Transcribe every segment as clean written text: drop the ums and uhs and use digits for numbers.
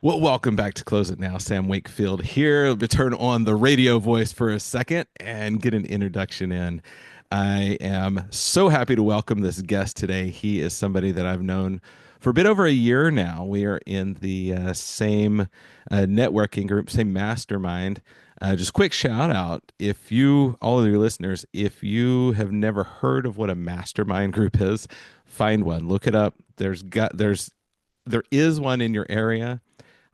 Well, welcome back to Close It Now. Sam Wakefield here. To turn on the radio voice for a second and get an introduction in. I am so happy to welcome this guest today. He is somebody that I've known for a bit over a year now. We are in the same networking group, same mastermind. Just quick shout out if you, all of your listeners, if you have never heard of what a mastermind group is, find one. Look it up. There is one in your area.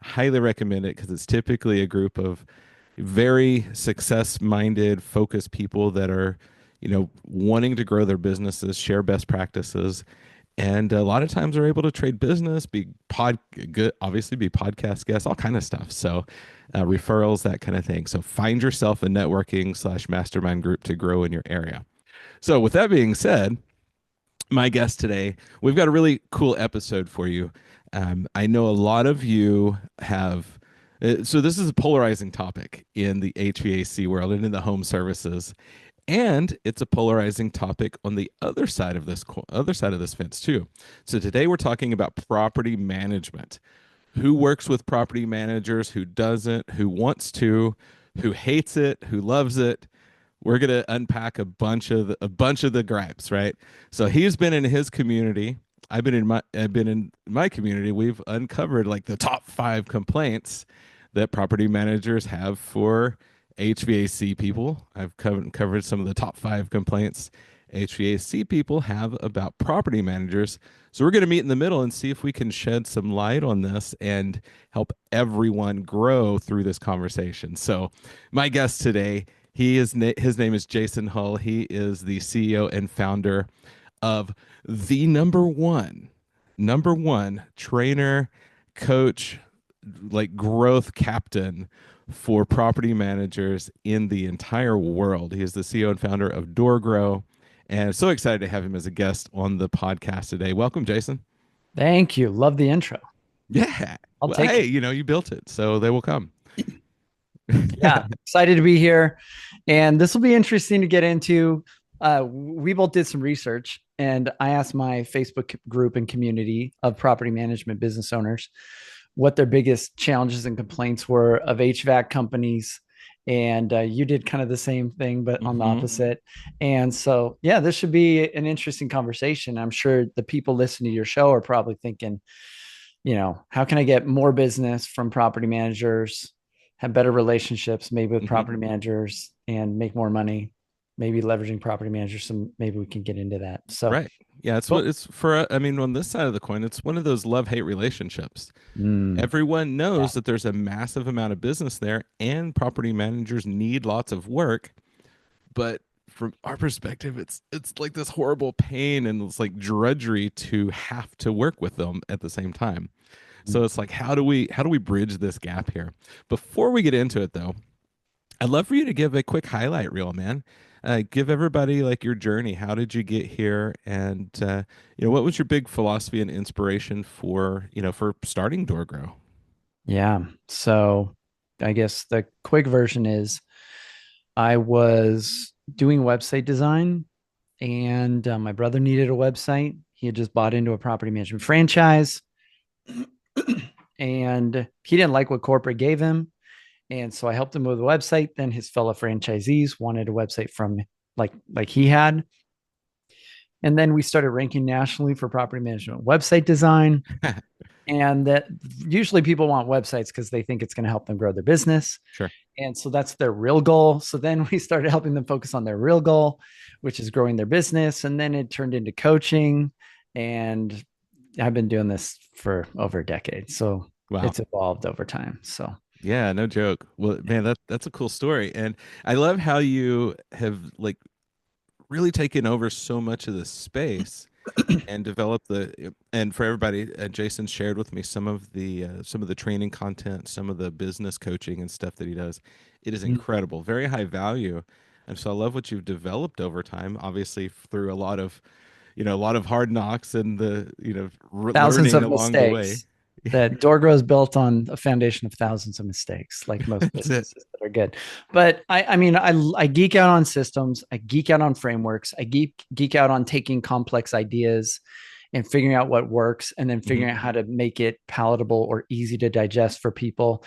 Highly recommend it because it's typically a group of very success minded, focused people that are, wanting to grow their businesses, share best practices, and a lot of times are able to trade business, obviously be podcast guests, all kind of stuff. So referrals, that kind of thing. So find yourself a networking/mastermind group to grow in your area. So with that being said, my guest today, we've got a really cool episode for you. I know a lot of you have. So this is a polarizing topic in the HVAC world and in the home services, and it's a polarizing topic on the other side of this fence too. So today we're talking about property management. Who works with property managers? Who doesn't? Who wants to? Who hates it? Who loves it? We're going to unpack a bunch of the gripes, right? So he's been in his community. I've been in my community. We've uncovered like the top 5 complaints that property managers have for HVAC people. I've covered some of the top 5 complaints HVAC people have about property managers. So we're going to meet in the middle and see if we can shed some light on this and help everyone grow through this conversation. So my guest today, his name is Jason Hull. He is the CEO and founder of the number one trainer, coach, like growth captain for property managers in the entire world. He is the CEO and founder of DoorGrow, and so excited to have him as a guest on the podcast today. Welcome, Jason. Thank you. Love the intro. Yeah. I'll Well, take hey, it. you built it, so they will come. Yeah, excited to be here. And this will be interesting to get into. We both did some research, and I asked my Facebook group and community of property management business owners what their biggest challenges and complaints were of HVAC companies. And you did kind of the same thing, but on the Hmm. opposite. And so, yeah, this should be an interesting conversation. I'm sure the people listening to your show are probably thinking, how can I get more business from property managers, have better relationships, maybe with Hmm. property managers, and make more money, maybe leveraging property managers. So maybe we can get into that. So Right. Yeah, it's what cool. it's for. I mean, on this side of the coin, it's one of those love-hate relationships. Mm, Everyone yeah. knows that there's a massive amount of business there, and property managers need lots of work. But from our perspective, it's like this horrible pain and it's like drudgery to have to work with them at the same time. So it's like, how do we bridge this gap here? Before we get into it, though, I'd love for you to give a quick highlight reel, man. Give everybody like your journey. How did you get here? And what was your big philosophy and inspiration for starting DoorGrow? Yeah. So I guess the quick version is I was doing website design, and my brother needed a website. He had just bought into a property management franchise, and he didn't like what corporate gave him. And so I helped him with the website. Then his fellow franchisees wanted a website from like he had. And then we started ranking nationally for property management website design. And that usually people want websites because they think it's going to help them grow their business. Sure. And so that's their real goal. So then we started helping them focus on their real goal, which is growing their business. And then it turned into coaching. And I've been doing this for over a decade. So Wow. it's evolved over time. So Yeah, no joke. Well, man, that's a cool story, and I love how you have like really taken over so much of the space and developed the. And for everybody, Jason shared with me some of the training content, some of the business coaching and stuff that he does. It is incredible, very high value, and so I love what you've developed over time. Obviously, through a lot of hard knocks and thousands learning of along the way. mistakes. That DoorGrow is built on a foundation of thousands of mistakes, like most That's it. businesses that are good. But I mean, I geek out on systems. I geek out on frameworks. I geek out on taking complex ideas and figuring out what works and then Hmm. figuring out how to make it palatable or easy to digest for people.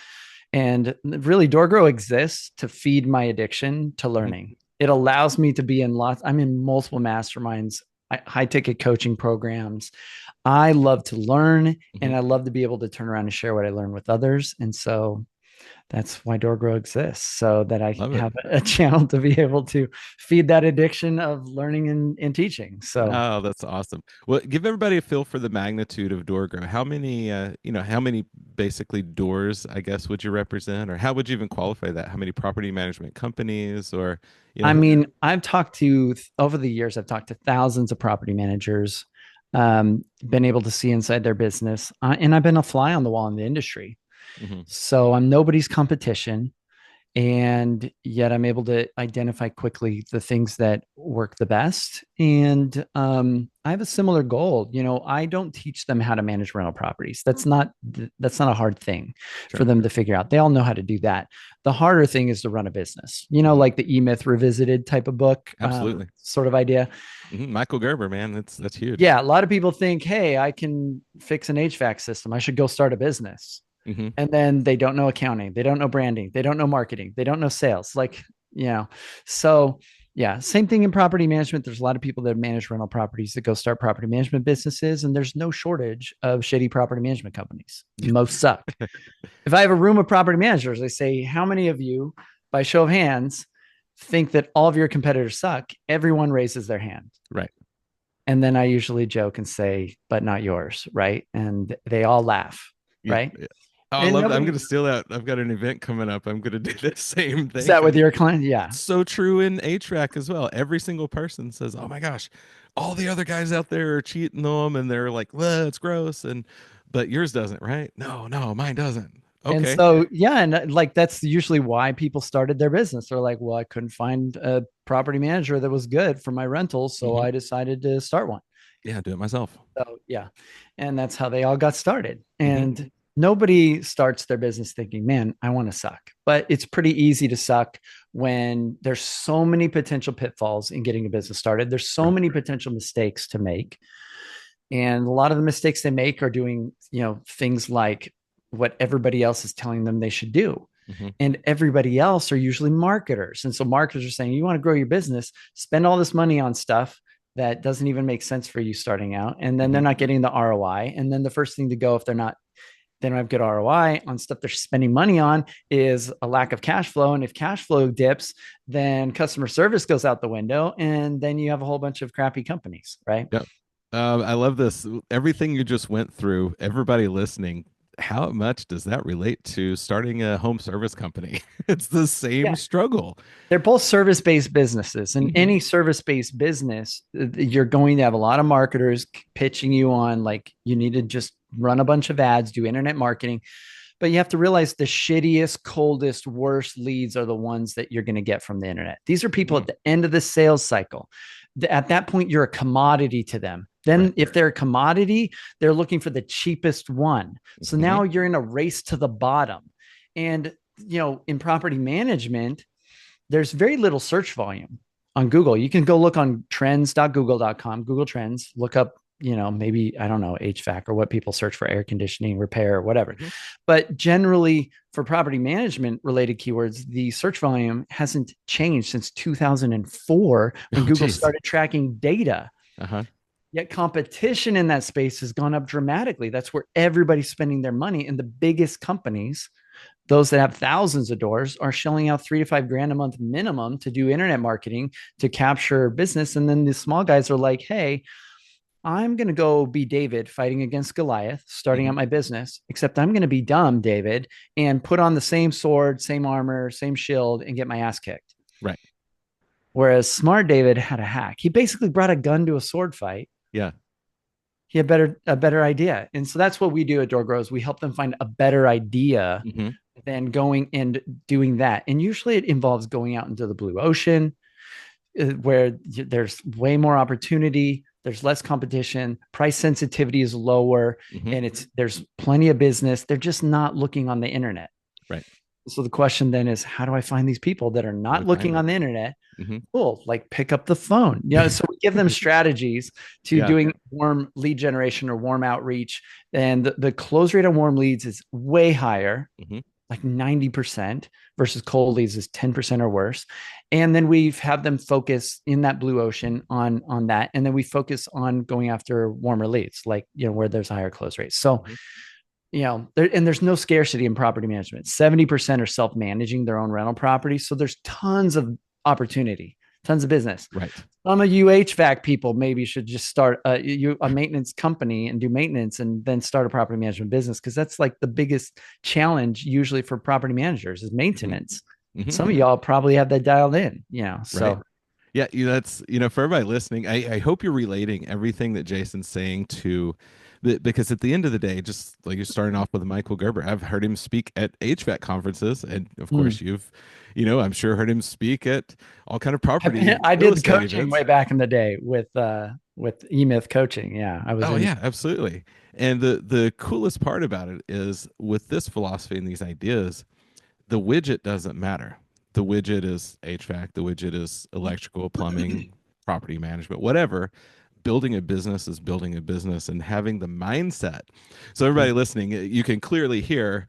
And really, DoorGrow exists to feed my addiction to Hmm. learning. It allows me to be in lots, I'm in multiple masterminds, high ticket coaching programs. I love to learn Hmm. and I love to be able to turn around and share what I learn with others. And so that's why DoorGrow exists, so that I Love it. have a channel to be able to feed that addiction of learning and teaching. So, Oh, that's awesome. Well, give everybody a feel for the magnitude of DoorGrow. How many, how many basically doors, I guess, would you represent, or how would you even qualify that? How many property management companies, or, I who? mean, I've talked to over the years, I've talked to thousands of property managers, been able to see inside their business, and I've been a fly on the wall in the industry. Hmm. So I'm nobody's competition, and yet I'm able to identify quickly the things that work the best. And I have a similar goal. I don't teach them how to manage rental properties. That's not a hard thing for Sure. them to figure out. They all know how to do that. The harder thing is to run a business. Hmm. Like the E-Myth Revisited type of book, Absolutely. sort of idea. Michael Gerber, man, that's huge. Yeah, a lot of people think, hey, I can fix an HVAC system. I should go start a business, Hmm. and then they don't know accounting, they don't know branding, they don't know marketing, they don't know sales. You know, so yeah, same thing in property management. There's a lot of people that manage rental properties that go start property management businesses, and there's no shortage of shitty property management companies. Most suck. If I have a room of property managers, I say, how many of you, by show of hands, think that all of your competitors suck? Everyone raises their hand. Right. And then I usually joke and say, but not yours, right? And they all laugh, Yeah. right? Yeah. Oh, I And love that. I'm nobody going to steal that. I've got an event coming up. I'm going to do the same is thing that with because your client. Yeah. it's so true in HVAC as well. Every single person says, "Oh my gosh, all the other guys out there are cheating them," and they're like, "Well, it's gross," and but yours doesn't, right? No, no, mine doesn't. And Okay. so, yeah, and like that's usually why people started their business. They're like, well, I couldn't find a property manager that was good for my rentals, so Hmm. I decided to start one. Yeah, do it myself. So, yeah. And that's how they all got started. Hmm. And nobody starts their business thinking, man, I want to suck. But it's pretty easy to suck when there's so many potential pitfalls in getting a business started. There's so Right. many potential mistakes to make. And a lot of the mistakes they make are doing, things like what everybody else is telling them they should do. Hmm. And everybody else are usually marketers. And so marketers are saying, you want to grow your business, spend all this money on stuff that doesn't even make sense for you starting out. And then they're Hmm. not getting the ROI. And then the first thing to go, if they don't have good ROI on stuff they're spending money on, is a lack of cash flow. And if cash flow dips, then customer service goes out the window. And then you have a whole bunch of crappy companies, right? Yep. I love this. Everything you just went through, everybody listening, how much does that relate to starting a home service company? It's the same Yeah. struggle. They're both service-based businesses. And Hmm. any service-based business, you're going to have a lot of marketers pitching you on like you need to just run a bunch of ads, do internet marketing. But you have to realize the shittiest, coldest, worst leads are the ones that you're going to get from the internet. These are people Hmm. at the end of the sales cycle. At that point, you're a commodity to them. Right. Then, if they're a commodity, they're looking for the cheapest one. So Hmm. now you're in a race to the bottom. And, in property management, there's very little search volume on Google. You can go look on trends.google.com, Google Trends, look up, maybe, I don't know, HVAC or what people search for, air conditioning, repair, or whatever. Hmm. But generally, for property management related keywords, the search volume hasn't changed since 2004 when Oh, Google geez. started tracking data. Uh-huh. Yet competition in that space has gone up dramatically. That's where everybody's spending their money. And the biggest companies, those that have thousands of doors, are shelling out $3 to $5 grand a month minimum to do internet marketing to capture business. And then the small guys are like, hey, I'm going to go be David fighting against Goliath, starting Hmm. out my business, except I'm going to be dumb, David, and put on the same sword, same armor, same shield, and get my ass kicked. Right. Whereas smart David had a hack. He basically brought a gun to a sword fight. Yeah. He had a better idea. And so that's what we do at DoorGrows. We help them find a better idea Hmm. than going and doing that. And usually it involves going out into the blue ocean, where there's way more opportunity, there's less competition, price sensitivity is lower, Hmm. and there's plenty of business. They're just not looking on the internet. Right. So the question then is, how do I find these people that are How do not we find looking on them? the internet? Hmm. Cool, like pick up the phone. So we give them strategies to Yeah. doing warm lead generation or warm outreach. And the close rate on warm leads is way higher, Hmm. like 90% versus cold leads is 10% or worse. And then we've had them focus in that blue ocean on that. And then we focus on going after warmer leads, like, where there's a higher close rate. So, Hmm. there's no scarcity in property management. 70% are self-managing their own rental property. So there's tons of opportunity, tons of business. Right. Some of you HVAC people maybe should just start a maintenance company and do maintenance and then start a property management business, because that's like the biggest challenge usually for property managers is Hmm. maintenance. Hmm. Some of y'all probably have that dialed in, Right. so Yeah, that's for everybody listening. I hope you're relating everything that Jason's saying to because at the end of the day, just like you're starting off with Michael Gerber, I've heard him speak at HVAC conferences, and of mm. course I'm sure heard him speak at all kind of property I real did the estate coaching way events. back in the day with E-Myth coaching. Yeah, I was Oh in. yeah, absolutely. And the coolest part about it is with this philosophy and these ideas, the widget doesn't matter. The widget is HVAC, the widget is electrical, plumbing, property management, whatever. Building a business is building a business and having the mindset. So, everybody listening, you can clearly hear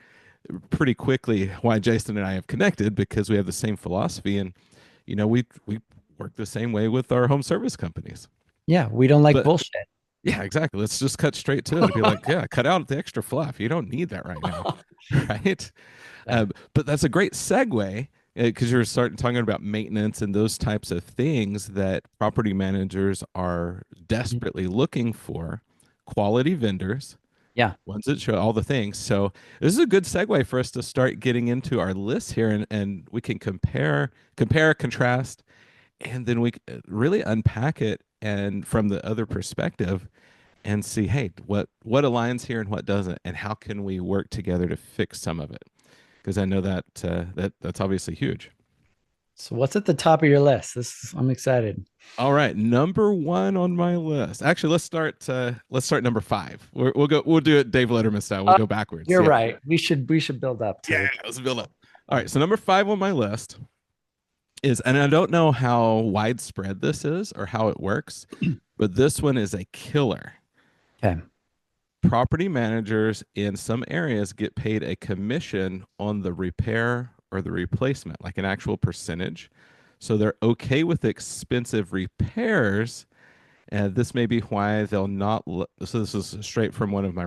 pretty quickly why Jason and I have connected, because we have the same philosophy, and we work the same way with our home service companies. Yeah, we don't like But bullshit. yeah, exactly. Let's just cut straight to it and be like, yeah, cut out the extra fluff. You don't need that right now. Right. Yeah. But that's a great segue, because you're starting talking about maintenance and those types of things that property managers are desperately looking for, quality vendors, Yeah. ones that show all the things. So this is a good segue for us to start getting into our list here, and we can compare, contrast, and then we really unpack it and from the other perspective and see, hey, what aligns here and what doesn't, and how can we work together to fix some of it, because I know that that's obviously huge. So what's at the top of your list? I'm excited. All right, number one on my list. Actually, let's start number five. We'll do it Dave Letterman style. We'll Uh, go backwards. you're Yeah, right. We should build up yeah. to. Let's build up. All right, so number five on my list is, and I don't know how widespread this is or how it works, but this one is a killer. Okay. Property managers in some areas get paid a commission on the repair or the replacement, like an actual percentage. So they're okay with expensive repairs. And this may be why they'll not. So this is straight from one of the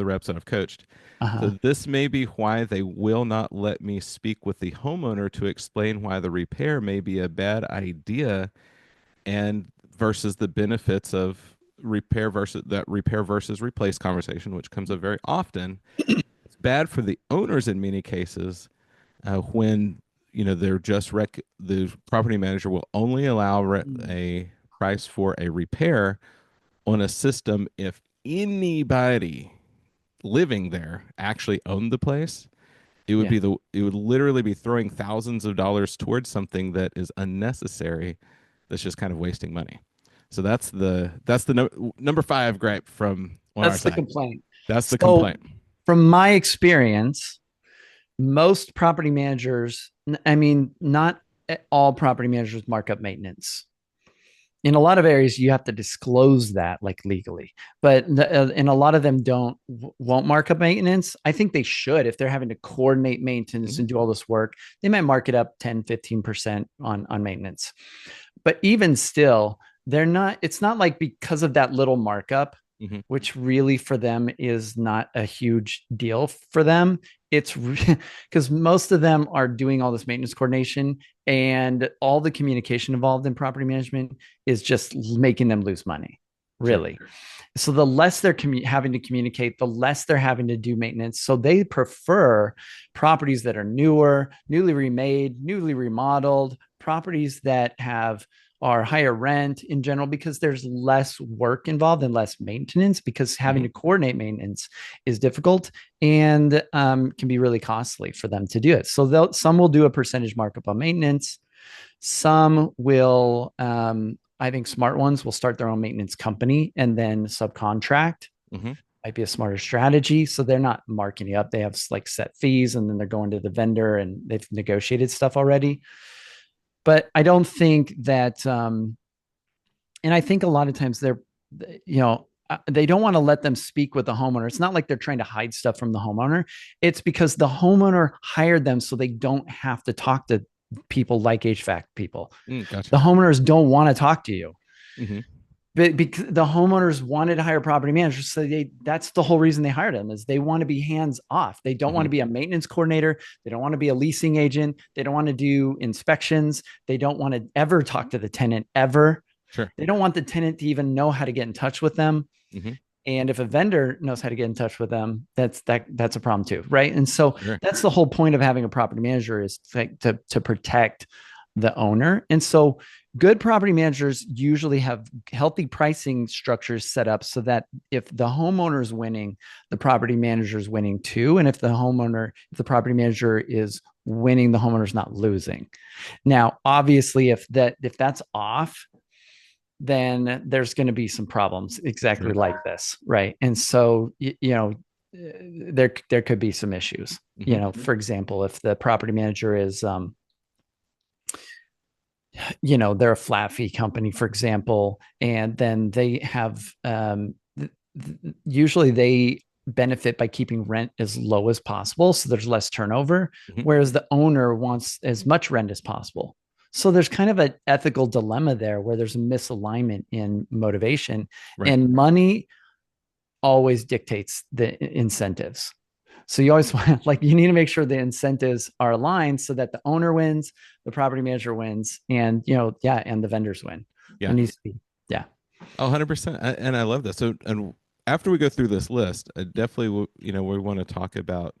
reps that I've coached. So Uh-huh. this may be why they will not let me speak with the homeowner to explain why the repair may be a bad idea, and versus the benefits of repair versus replace conversation, which comes up very often. It's bad for the owners in many cases, when the property manager will only allow Mm. a price for a repair on a system if anybody living there actually owned the place. Yeah. It would literally be throwing thousands of dollars towards something that is unnecessary, that's just kind of wasting money. So that's the number five gripe from on our That's the side. complaint. That's the So complaint. from my experience, most property managers, I mean, not all property managers mark up maintenance. In a lot of areas, you have to disclose that like legally, but and a lot of them won't mark up maintenance. I think they should. If they're having to coordinate maintenance Mhm. and do all this work, they might mark it up 10-15% on maintenance. But even still, they're not, it's not like because of that little markup, Mhm. which really for them is not a huge deal for them. It's because most of them are doing all this maintenance coordination, and all the communication involved in property management is just making them lose money, Sure. really. So the less they're having to communicate, the less they're having to do maintenance. So they prefer properties that are newer, newly remade, newly remodeled, properties that are higher rent in general, because there's less work involved and less maintenance, because having Mhm. to coordinate maintenance is difficult and can be really costly for them to do it. So some will do a percentage markup on maintenance. Some will, I think smart ones will start their own maintenance company and then subcontract. Mhm. Might be a smarter strategy. So they're not marking it up. They have like set fees, and then they're going to the vendor and they've negotiated stuff already. But I don't think that And I think a lot of times they don't want to let them speak with the homeowner. It's not like they're trying to hide stuff from the homeowner. It's because the homeowner hired them so they don't have to talk to people like HVAC people. The Gotcha. homeowners don't want to talk to you. Hmm. But because the homeowners wanted to hire property managers, so that's the whole reason they hired them is they want to be hands off. They don't want Hmm. to be a maintenance coordinator. They don't want to be a leasing agent. They don't want to do inspections. They don't want to ever talk to the tenant ever. Sure. They don't want the tenant to even know how to get in touch with them. Hmm. And if a vendor knows how to get in touch with them, that's a problem too, right? And so Sure. that's the whole point of having a property manager is to protect the owner. And so good property managers usually have healthy pricing structures set up so that if the homeowner is winning, the property manager is winning too. And if the property manager is winning, the homeowner's not losing. Now, obviously, if that's off, then there's going to be some problems exactly Sure. like this, right? And so there could be some issues. Hmm. For example, if the property manager is they're a flat fee company, for example, and then they have usually they benefit by keeping rent as low as possible, so there's less turnover, Hmm. whereas the owner wants as much rent as possible. So there's kind of an ethical dilemma there where there's a misalignment in motivation, Right. and money always dictates the incentives. So you always want, like, you need to make sure the incentives are aligned so that the owner wins, the property manager wins, and and the vendors win. There Yeah. needs to be, yeah. Oh, 100%. And I love this. So, and after we go through this list, I definitely, we want to talk about,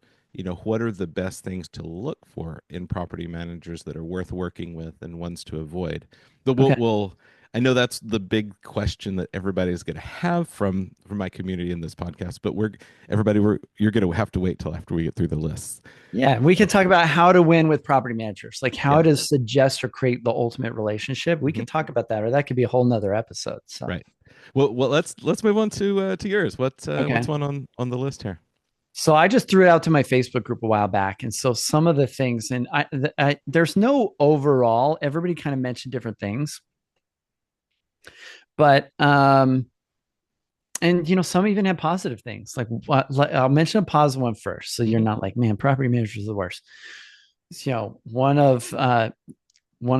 what are the best things to look for in property managers that are worth working with and ones to avoid. But Okay. I know that's the big question that everybody's going to have from my community in this podcast, but you're going to have to wait till after we get through the lists. Yeah, we could talk about how to win with property managers, like how Yeah. to suggest or create the ultimate relationship. We Hmm. could talk about that, or that could be a whole nother episode. So, Right. Well, let's move on to yours. What's okay. one on the list here? So I just threw it out to my Facebook group a while back, and so some of the things, and there's no overall. Everybody kind of mentioned different things, but and some even have positive things. Like, I'll mention a positive one first, so you're Hmm. not like, man, property managers are the worst. So one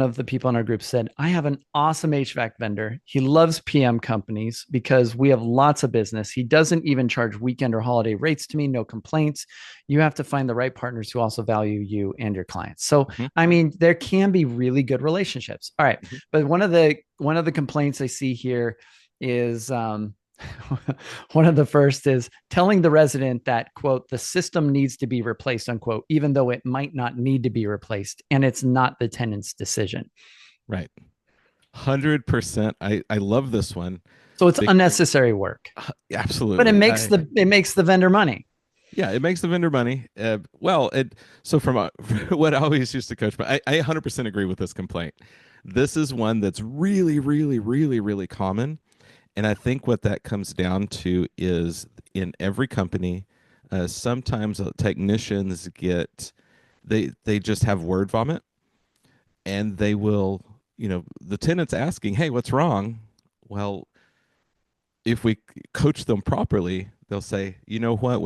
of the people in our group said, I have an awesome HVAC vendor. He loves PM companies because we have lots of business. He doesn't even charge weekend or holiday rates to me, no complaints. You have to find the right partners who also value you and your clients. So, Hmm. I mean, there can be really good relationships. All right. Hmm. But one of the complaints I see here is one of the first is telling the resident that, quote, the system needs to be replaced, unquote, even though it might not need to be replaced. And it's not the tenant's decision. Right. 100%. I love this one. So it's Be- unnecessary work, but it Absolutely. makes the vendor money. Yeah, it makes the vendor money. So from what I always used to coach, but I 100% agree with this complaint. This is one that's really, really, really, really common. And I think what that comes down to is in every company, sometimes technicians they just have word vomit, and they will, the tenant's asking, "Hey, what's wrong?" Well, if we coach them properly, they'll say, "You know what?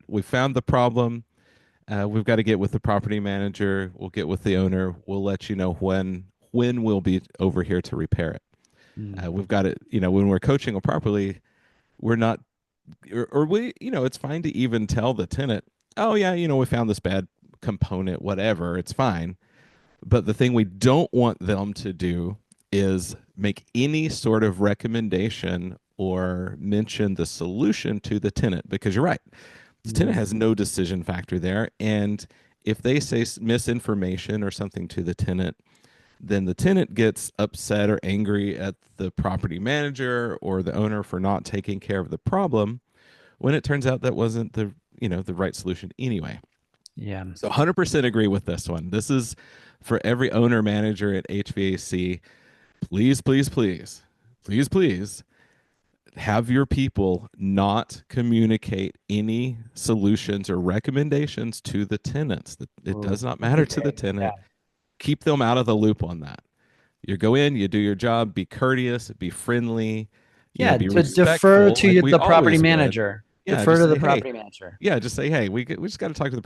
We found the problem. We've got to get with the property manager. We'll get with the owner. We'll let you know when we'll be over here to repair it. Mm. We've got it. When we're coaching them properly, we're not, or we, it's fine to even tell the tenant, oh yeah, we found this bad component, whatever, it's fine. But the thing we don't want them to do is make any sort of recommendation or mention the solution to the tenant, because you're right. The tenant Mm. has no decision factor there. And if they say misinformation or something to the tenant, then the tenant gets upset or angry at the property manager or the owner for not taking care of the problem when it turns out that wasn't the right solution anyway. Yeah. So 100% agree with this one. This is for every owner manager at HVAC. Please, please, please, please, please have your people not communicate any solutions or recommendations to the tenants. It Ooh, does not that's a matter to the big, yeah. tenant. Keep them out of the loop on that. You go in, you do your job, be courteous, be friendly, Yeah, be to defer respectful, like to we the property always would. manager. Yeah, Defer just to the say, hey, property manager. yeah, just say, hey, we just got to talk to the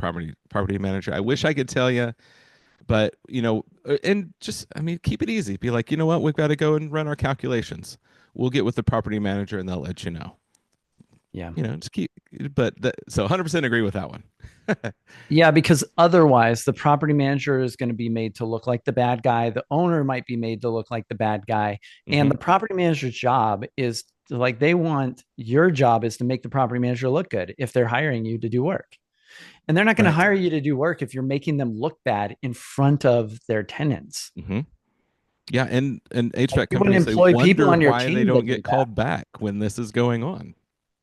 property manager. I wish I could tell you, but and just, I mean, keep it easy. Be like, you know what, we've got to go and run our calculations. We'll get with the property manager and they'll let you know. Yeah. Just keep, but so 100% agree with that one. Yeah, because otherwise the property manager is going to be made to look like the bad guy. The owner might be made to look like the bad guy. And Hmm. the property manager's job is like they want your job is to make the property manager look good if they're hiring you to do work. And they're not going to Right. hire you to do work if you're making them look bad in front of their tenants. Hmm. Yeah, and Like HVAC you wouldn't companies, they employ people wonder on your why they team to don't do get that. called back when this is going on.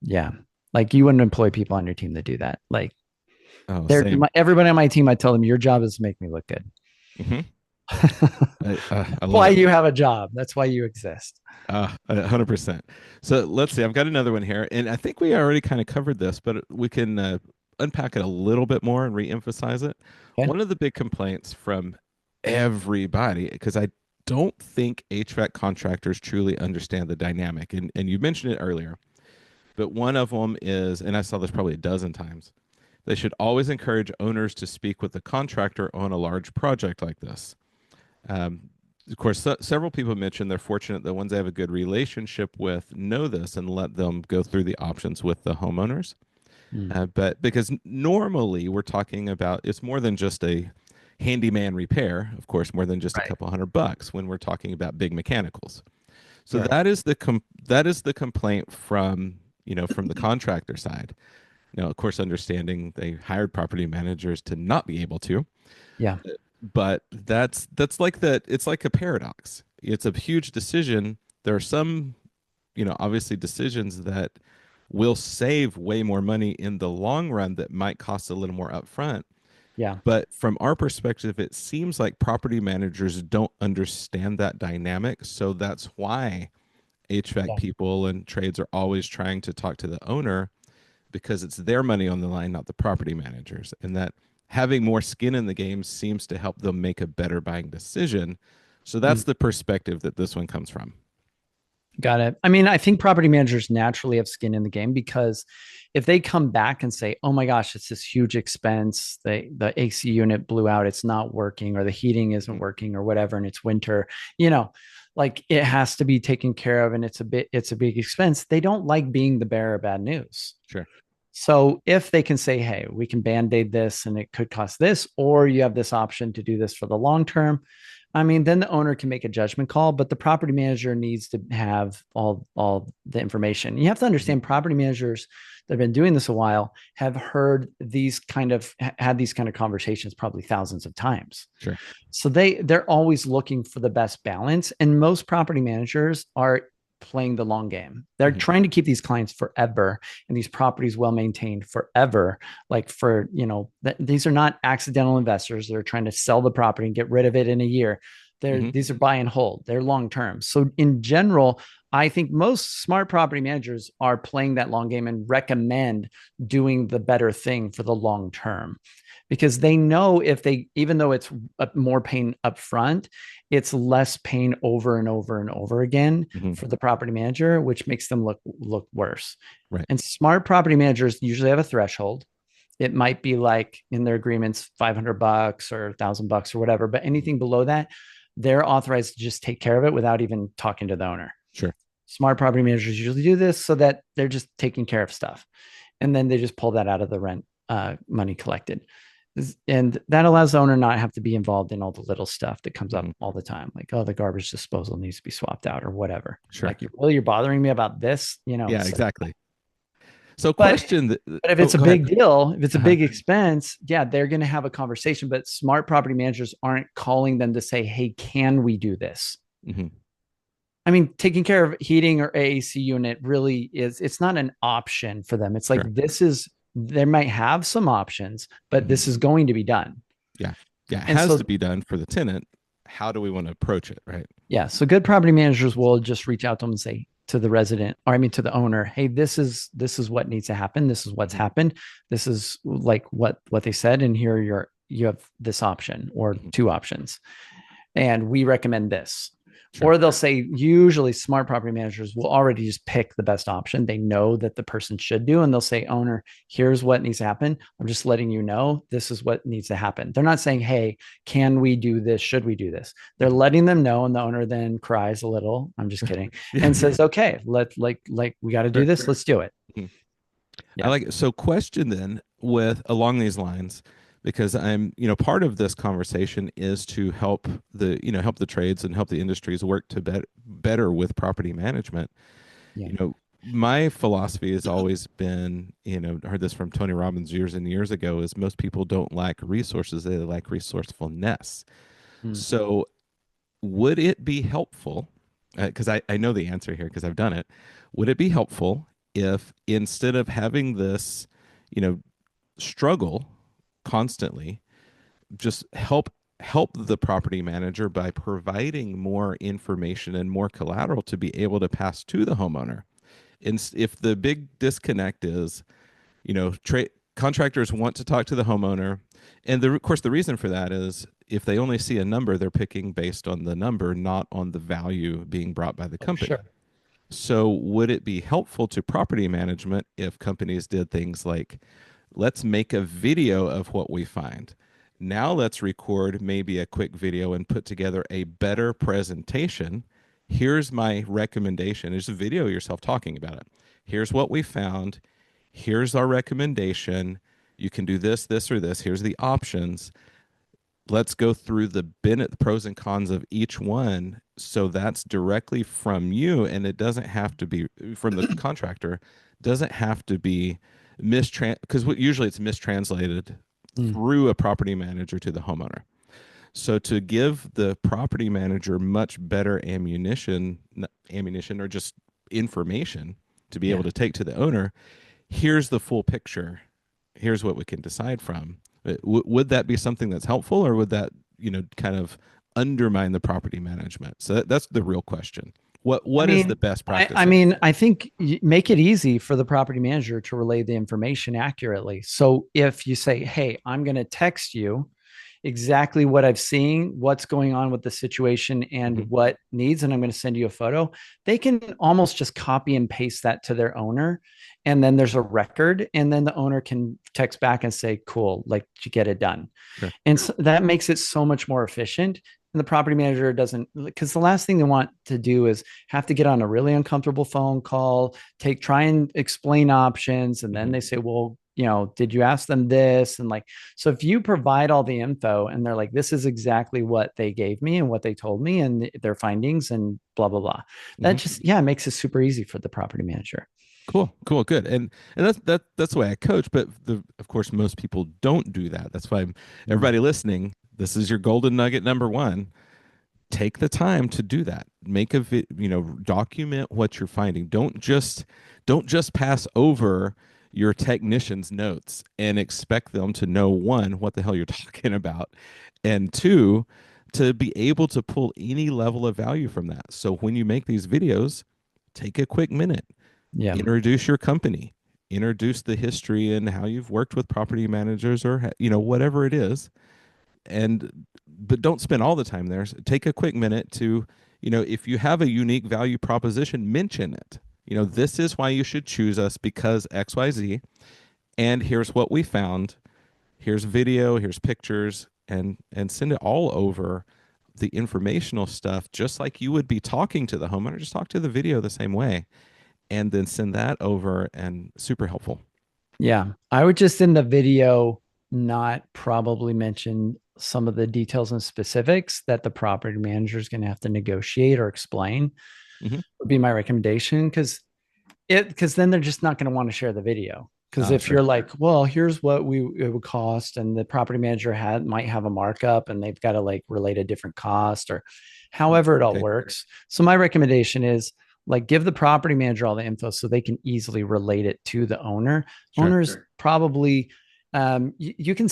Yeah. Like you wouldn't employ people on your team to do that. Like Oh, same. everybody on my team, I tell them your job is to make me look good. Hmm. I love Why it. you have a job. That's why you exist. 100%. So let's see. I've got another one here, and I think we already kind of covered this, but we can unpack it a little bit more and re-emphasize it. Okay. One of the big complaints from everybody, because I don't think HVAC contractors truly understand the dynamic, and you mentioned it earlier, but one of them is, and I saw this probably a dozen times, they should always encourage owners to speak with the contractor on a large project like this. Um, of course, several people mentioned they're fortunate the ones they have a good relationship with know this and let them go through the options with the homeowners. Mm. But because normally we're talking about it's more than just a handyman repair, of course, more than just a Right. couple $100 when we're talking about big mechanicals. So Right. that is the complaint from from the contractor side. Of course, understanding they hired property managers to not be able to, Yeah. but that's like that. It's like a paradox. It's a huge decision. There are some, obviously decisions that will save way more money in the long run that might cost a little more upfront. Yeah. But from our perspective, it seems like property managers don't understand that dynamic. So that's why HVAC Yeah. people and trades are always trying to talk to the owner because it's their money on the line, not the property managers. And that having more skin in the game seems to help them make a better buying decision. So Mm. that's the perspective that this one comes from. Got it. I mean, I think property managers naturally have skin in the game because if they come back and say, "Oh my gosh, it's this huge expense. The AC unit blew out. It's not working, or the heating isn't Mhm. working, or whatever, and it's winter," you know, like it has to be taken care of, and it's a big expense. They don't like being the bearer of bad news. Sure. So if they can say, "Hey, we can band-aid this, and it could cost this," or you have this option to do this for the long term, I mean, then the owner can make a judgment call, but the property manager needs to have all the information. You have to Mhm. understand property managers that have been doing this a while have heard these kind of had these kind of conversations probably thousands of times. Sure. So they're always looking for the best balance, and most property managers are playing the long game. They're Hmm. trying to keep these clients forever and these properties well maintained forever. Like for, these are not accidental investors. They're trying to sell the property and get rid of it in a year. Hmm. These are buy and hold. They're long term. So in general, I think most smart property managers are playing that long game and recommend doing the better thing for the long term because they know if they, even though it's more pain up front, it's less pain over and over and over again Hmm. for the property manager, which makes them look worse. Right. And smart property managers usually have a threshold. It might be like in their agreements, $500 or $1,000 or whatever, but Mhm. anything below that, they're authorized to just take care of it without even talking to the owner. Sure. Smart property managers usually do this so that they're just taking care of stuff. And then they just pull that out of the rent money collected. And that allows the owner not have to be involved in all the little stuff that comes up Hmm. all the time, like, oh, the garbage disposal needs to be swapped out or whatever. Sure. Like, you're bothering me about this, Yeah, so, exactly. So but question that, but if oh, it's a go ahead. big deal, if it's a Uh-huh. big expense, yeah, they're going to have a conversation. But smart property managers aren't calling them to say, "Hey, can we do this?" Hmm. I mean, taking care of heating or AAC unit really is, it's not an option for them. It's like, Sure. they might have some options, but Hmm. this is going to be done. Yeah. Yeah. It And has to so, be done for the tenant. How do we want to approach it? Right. yeah, so good property managers will just reach out to them and say to the resident, or I mean, to the owner, "Hey, this is what needs to happen. This is what's Hmm. happened. This is like what they said. And here you have this option or Hmm. two options. And we recommend this." Sure. Or they'll say, usually smart property managers will already just pick the best option they know that the person should do. And they'll say, owner, here's what needs to happen. I'm just letting you know this is what needs to happen. They're not saying, hey, can we do this? Should we do this? They're Mhm. letting them know. And the owner then cries a little. I'm just kidding. Yeah. And says, okay, we got to do Sure. this. Let's do it. Mhm. I Yeah. like it. So question then with along these lines, because I'm, part of this conversation is to help help the trades and help the industries work to better with property management. Yeah. My philosophy has always been, I heard this from Tony Robbins years and years ago, is most people don't lack resources, they lack resourcefulness. Mm. So would it be helpful, because I know the answer here because I've done it, would it be helpful if instead of having this, you know, struggle constantly, just help the property manager by providing more information and more collateral to be able to pass to the homeowner? And if the big disconnect is, contractors want to talk to the homeowner, and of course the reason for that is if they only see a number, they're picking based on the number, not on the value being brought by the Oh, company. sure. So would it be helpful to property management if companies did things like, let's make a video of what we find. Now let's record maybe a quick video and put together a better presentation. Here's my recommendation. There's a video of yourself talking about it. Here's what we found. Here's our recommendation. You can do this, this, or this. Here's the options. Let's go through the pros and cons of each one. So that's directly from you, and it doesn't have to be from the contractor. Doesn't have to be because usually it's mistranslated Mm. through a property manager to the homeowner. So to give the property manager much better ammunition or just information to be able Yeah. to take to the owner, here's the full picture. Here's what we can decide from. Would that be something that's helpful, or would that, kind of undermine the property management? So that's the real question. I What is the mean, best I, practice I there? mean, I think make it easy for the property manager to relay the information accurately. So if you say, hey, I'm going to text you exactly what I've seen, what's going on with the situation, and Mm-hmm. what needs, and I'm going to send you a photo, they can almost just copy and paste that to their owner. And then there's a record, and then the owner can text back and say, cool, like you get it done. Sure. And so that makes it so much more efficient. And the property manager doesn't, because the last thing they want to do is have to get on a really uncomfortable phone call, try and explain options. And then Mm-hmm. they say, well, did you ask them this? And like, so if you provide all the info and they're like, this is exactly what they gave me and what they told me and their findings and blah, blah, blah, that Mm-hmm. just, yeah, makes it super easy for the property manager. Cool, cool, good, and that's the way I coach. But of course, most people don't do that. That's why Mm. everybody listening, this is your golden nugget number one. Take the time to do that. Make document what you're finding. Don't just pass over your technician's notes and expect them to know, one, what the hell you're talking about, and two, to be able to pull any level of value from that. So when you make these videos, take a quick minute, Yeah. introduce your company, introduce the history and how you've worked with property managers, or whatever it is, and but don't spend all the time there. Take a quick minute to, if you have a unique value proposition, mention it. This is why you should choose us because XYZ, and here's what we found. Here's video, here's pictures, and send it all over the informational stuff, just like you would be talking to the homeowner. Just talk to the video the same way, and then send that over, and super helpful. Yeah. I would just in the video not probably mention some of the details and specifics that the property manager is going to have to negotiate or explain Mm-hmm. would be my recommendation because then they're just not going to want to share the video. Because if Sure. you're like, well, here's what it would cost, and the property manager might have a markup, and they've got to like relate a different cost or however it all Okay. works. So my recommendation is like give the property manager all the info so they can easily relate it to the owner. Sure. Owners probably you can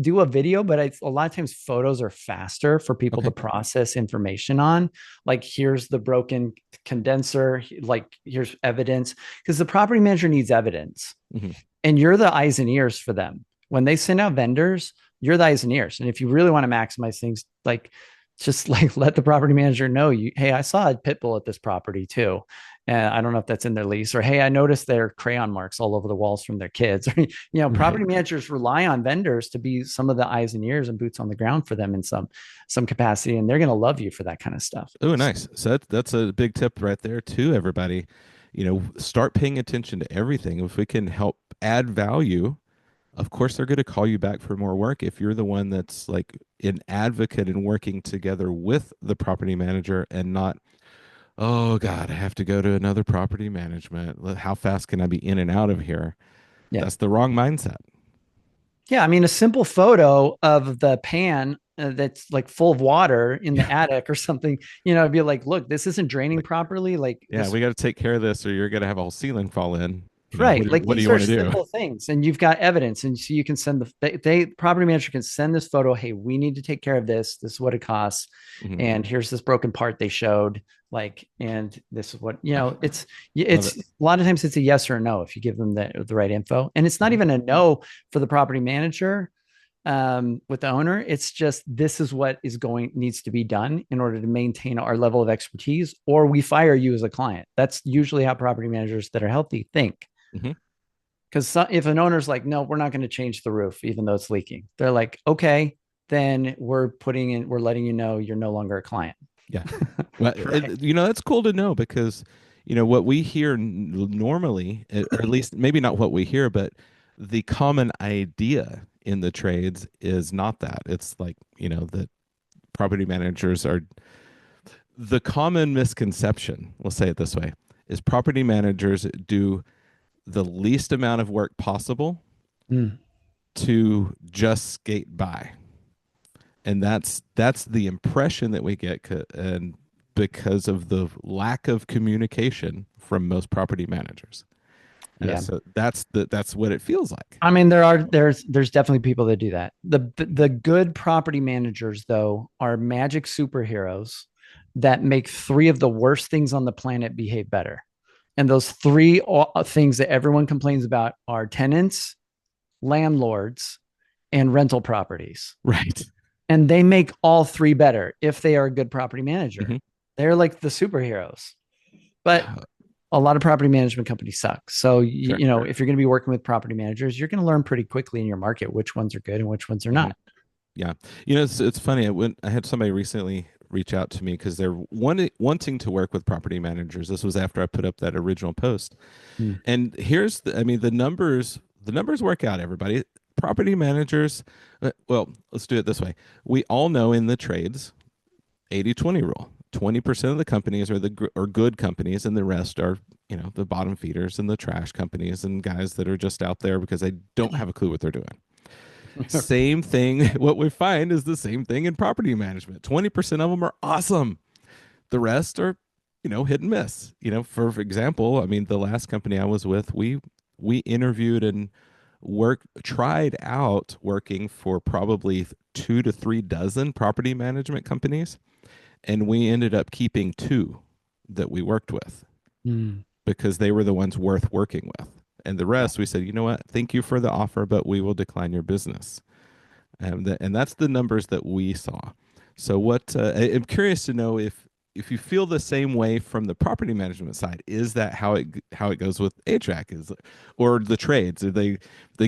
do a video, but a lot of times photos are faster for people to Okay. process information on. Like here's the broken condenser, like here's evidence, because the property manager needs evidence, Mm-hmm. and you're the eyes and ears for them when they send out vendors. You're the eyes and ears, and if you really want to maximize things, like just like let the property manager know hey, I saw a pit bull at this property too. And I don't know if that's in their lease, or hey, I noticed their crayon marks all over the walls from their kids. Right. Property managers rely on vendors to be some of the eyes and ears and boots on the ground for them in some capacity, and they're going to love you for that kind of stuff. Oh, So, nice. So that's a big tip right there too, everybody. Start paying attention to everything. If we can help add value, of course they're going to call you back for more work. If you're the one that's like an advocate and working together with the property manager and not, oh God, I have to go to another property management. How fast can I be in and out of here? yeah. That's the wrong mindset. Yeah, I mean, a simple photo of the pan that's like full of water in the Yeah. attic or something, it'd be like, look, this isn't draining Like, property. Like yeah, this, we got to take care of this or you're going to have a whole ceiling fall in. right? Like What do these you are want to do? simple things, and you've got evidence, and so you can send they property manager can send this photo. Hey, we need to take care of this. This is what it costs, Hmm. and here's this broken part they showed. Like, and this is what It's Love it. it's a lot of times it's a yes or a no if you give them the right info, and it's not Hmm. even a no for the property manager with the owner. It's just this is what needs to be done in order to maintain our level of expertise, or we fire you as a client. That's usually how property managers that are healthy think. Hmm. Because if an owner's like, no, we're not going to change the roof, even though it's leaking, they're like, okay, then we're letting you know you're no longer a client. Yeah. Well, Right. that's cool to know because, what we hear normally, or at least maybe not what we hear, but the common idea in the trades is not that. It's like, that property managers are the common misconception, we'll say it this way, is property managers do the least amount of work possible Mm, to just skate by. And that's the impression that we get, and because of the lack of communication from most property managers. yeah. So that's what it feels like. I mean, there's definitely people that do that. The good property managers though are magic superheroes that make three of the worst things on the planet behave better. And those three things that everyone complains about are tenants, landlords, and rental properties. Right. And they make all three better if they are a good property manager. Hmm. They're like the superheroes. But a lot of property management companies suck. So, Sure. if you're going to be working with property managers, you're going to learn pretty quickly in your market which ones are good and which ones are Hmm. not. Yeah. It's funny. I had somebody recently reach out to me because they're wanting to work with property managers. This was after I put up that original post. Mm. And I mean, the numbers work out, everybody. Property managers, well, let's do it this way. We all know in the trades, 80-20 rule. 20% of the companies are good companies, and the rest are, the bottom feeders and the trash companies and guys that are just out there because they don't have a clue what they're doing. Same thing. What we find is the same thing in property management. 20% of them are awesome. The rest are, hit and miss. For example, I mean, the last company I was with, we interviewed and tried out working for probably 2 to 3 dozen property management companies, and we ended up keeping two that we worked with Mm. because they were the ones worth working with. And the Yeah. rest, we said, you know what? Thank you for the offer, but we will decline your business. And that's the numbers that we saw. So I'm curious to know if you feel the same way from the property management side. Is that how it goes with HVAC is, or the trades? They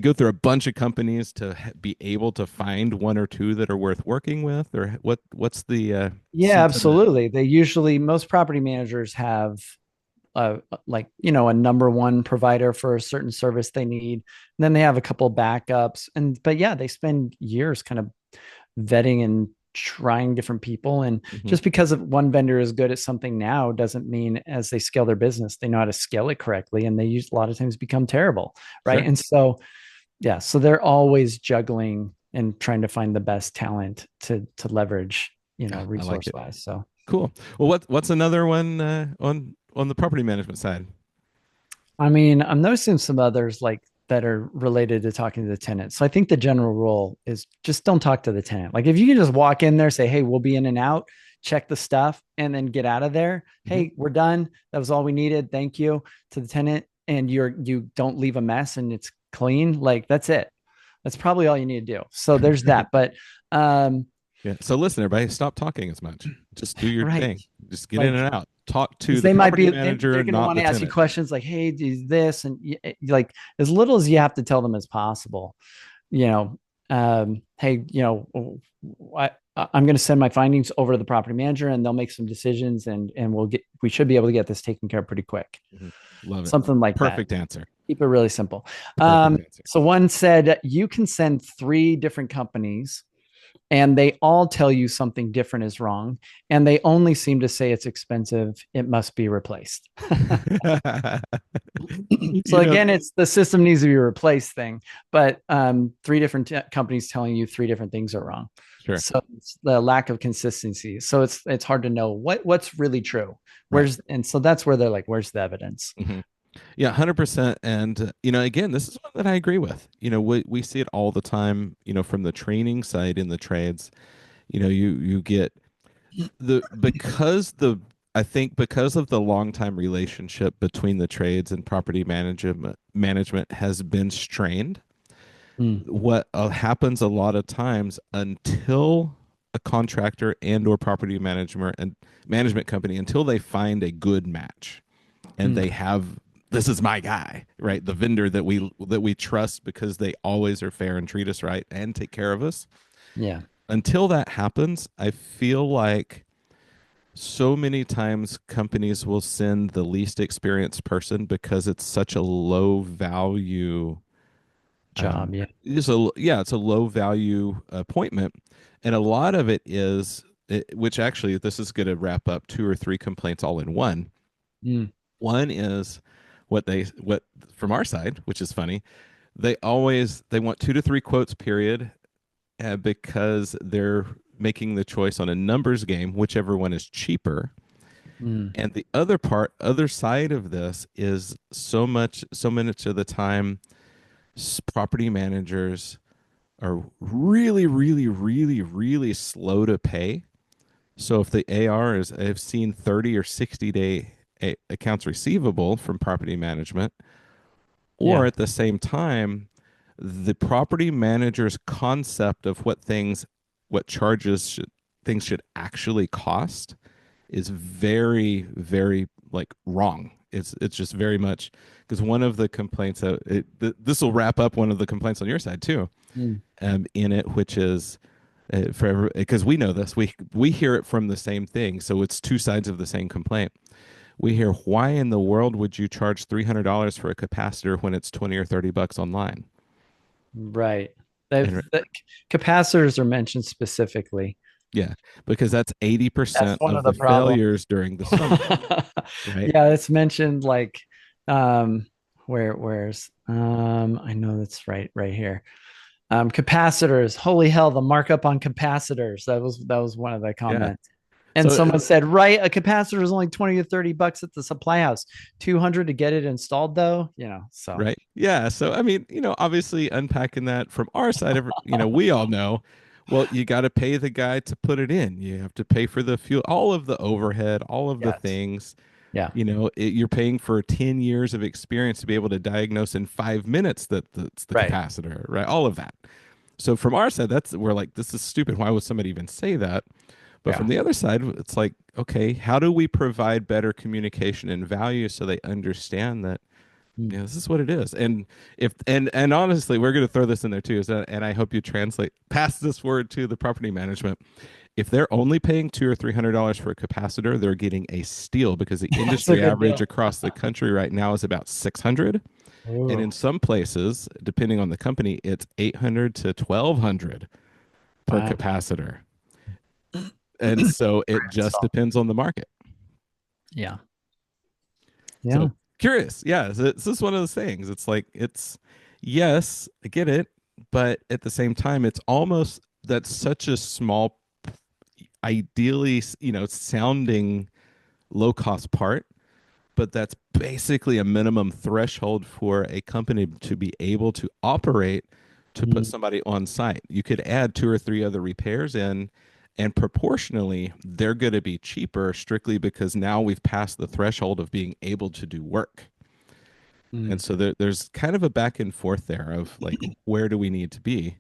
go through a bunch of companies to be able to find one or two that are worth working with, or what's the Yeah, sense of that? absolutely. Most property managers have like a number one provider for a certain service they need. And then they have a couple of backups, but yeah, they spend years kind of vetting and trying different people. And Hmm. just because of one vendor is good at something now doesn't mean as they scale their business they know how to scale it correctly, and they use a lot of times become terrible, right? Sure. And so yeah, so they're always juggling and trying to find the best talent to leverage, Yeah, I like resource it. wise. So Cool. Well, what's another one on the property management side? I mean, I'm noticing some others like that are related to talking to the tenant. So I think the general rule is just don't talk to the tenant. Like if you can just walk in there, say, hey, we'll be in and out, check the stuff, and then get out of there. Hmm. Hey, we're done. That was all we needed. Thank you to the tenant. And you don't leave a mess and it's clean. Like that's it. That's probably all you need to do. So there's that. But Yeah. So listen, everybody, stop talking as much. Just do your Right. thing. Just get in Like, and out. Talk to because the they might property be, manager, they're going to not want the to ask you tenant. questions like, hey, is this, and like as little as you have to tell them as possible, you know, hey, I'm going to send my findings over to the property manager and they'll make some decisions, and we should be able to get this taken care of pretty quick. Mhm. Love it. Something like that. Perfect answer. Keep it really simple. Perfect answer. So one said you can send 3 different companies and they all tell you something different is wrong, and they only seem to say it's expensive, it must be replaced. So You know, again, it's the system needs to be replaced thing, but 3 different companies telling you 3 different things are wrong. sure. So it's the lack of consistency. So it's hard to know what's really true. Right. And so that's where they're like, where's the evidence? Hmm. Yeah, 100%. And, again, this is one that I agree with. We see it all the time, from the training side in the trades. You get I think because of the long time relationship between the trades and property management has been strained. Mm, What happens a lot of times until a contractor and or property management company, until they find a good match and mm, they have, this is my guy, right? The vendor that we trust because they always are fair and treat us right and take care of us. yeah. Until that happens, I feel like so many times companies will send the least experienced person because it's such a low value, Job. Yeah. it's a low value appointment. And a lot of it is which actually this is going to wrap up 2 or 3 complaints all in one. Mm, One is what from our side, which is funny, they want 2 to 3 quotes period, because they're making the choice on a numbers game, whichever one is cheaper. mm, And the other side of this is so much of the time, property managers are really, really, really, really slow to pay. So if the AR is, I've seen 30 or 60-day accounts receivable from property management, or yeah. at the same time, the property manager's concept of what charges things should actually cost is very, very like wrong. It's just very much because one of the complaints that this will wrap up one of the complaints on your side too, Mm, in it, which is forever, because we know this, we hear it from the same thing, so it's 2 sides of the same complaint. We hear, why in the world would you charge $300 for a capacitor when it's 20 or $30 online? right. And The capacitors are mentioned specifically. yeah, because that's That's 80% one of of the the problems. failures during the summer, right? Yeah, it's mentioned like where's I know that's right here. Capacitors. Holy hell, the markup on capacitors. That was one of the Yeah. comments. And So someone said, right, a capacitor is only 20 to 30 bucks at the supply house. 200 to get it installed though, so right. Yeah. So, I mean, obviously unpacking that from our side of, we all know, well, you got to pay the guy to put it in. You have to pay for the fuel, all of the overhead, all of the yes. things. Yeah. You're paying for 10 years of experience to be able to diagnose in 5 minutes that that's the Right. capacitor, right? All of that. So from our side, we're like, this is stupid. Why would somebody even say that? But Yeah. from the other side, it's like, okay, how do we provide better communication and value so they understand that, Mm. this is what it is. And if and honestly, we're going to throw this in there too. And I hope you pass this word to the property management. If they're only paying $200 or $300 for a capacitor, they're getting a steal, because the That's a industry good average deal. across the country right now is about 600, and in Ooh, some places, depending on the company, it's 800 to 1200 per wow. capacitor. And so it just Install. depends on the market. Yeah. Yeah. So curious, yeah. This is one of those things. It's like, yes, I get it, but at the same time, it's almost, that's such a small, ideally, sounding low cost part, but that's basically a minimum threshold for a company to be able to operate, to put Mm, somebody on site. You could add 2 or 3 other repairs in, and proportionally, they're going to be cheaper strictly because now we've passed the threshold of being able to do work. And mm, so there's kind of a back and forth there of like, where do we need to be?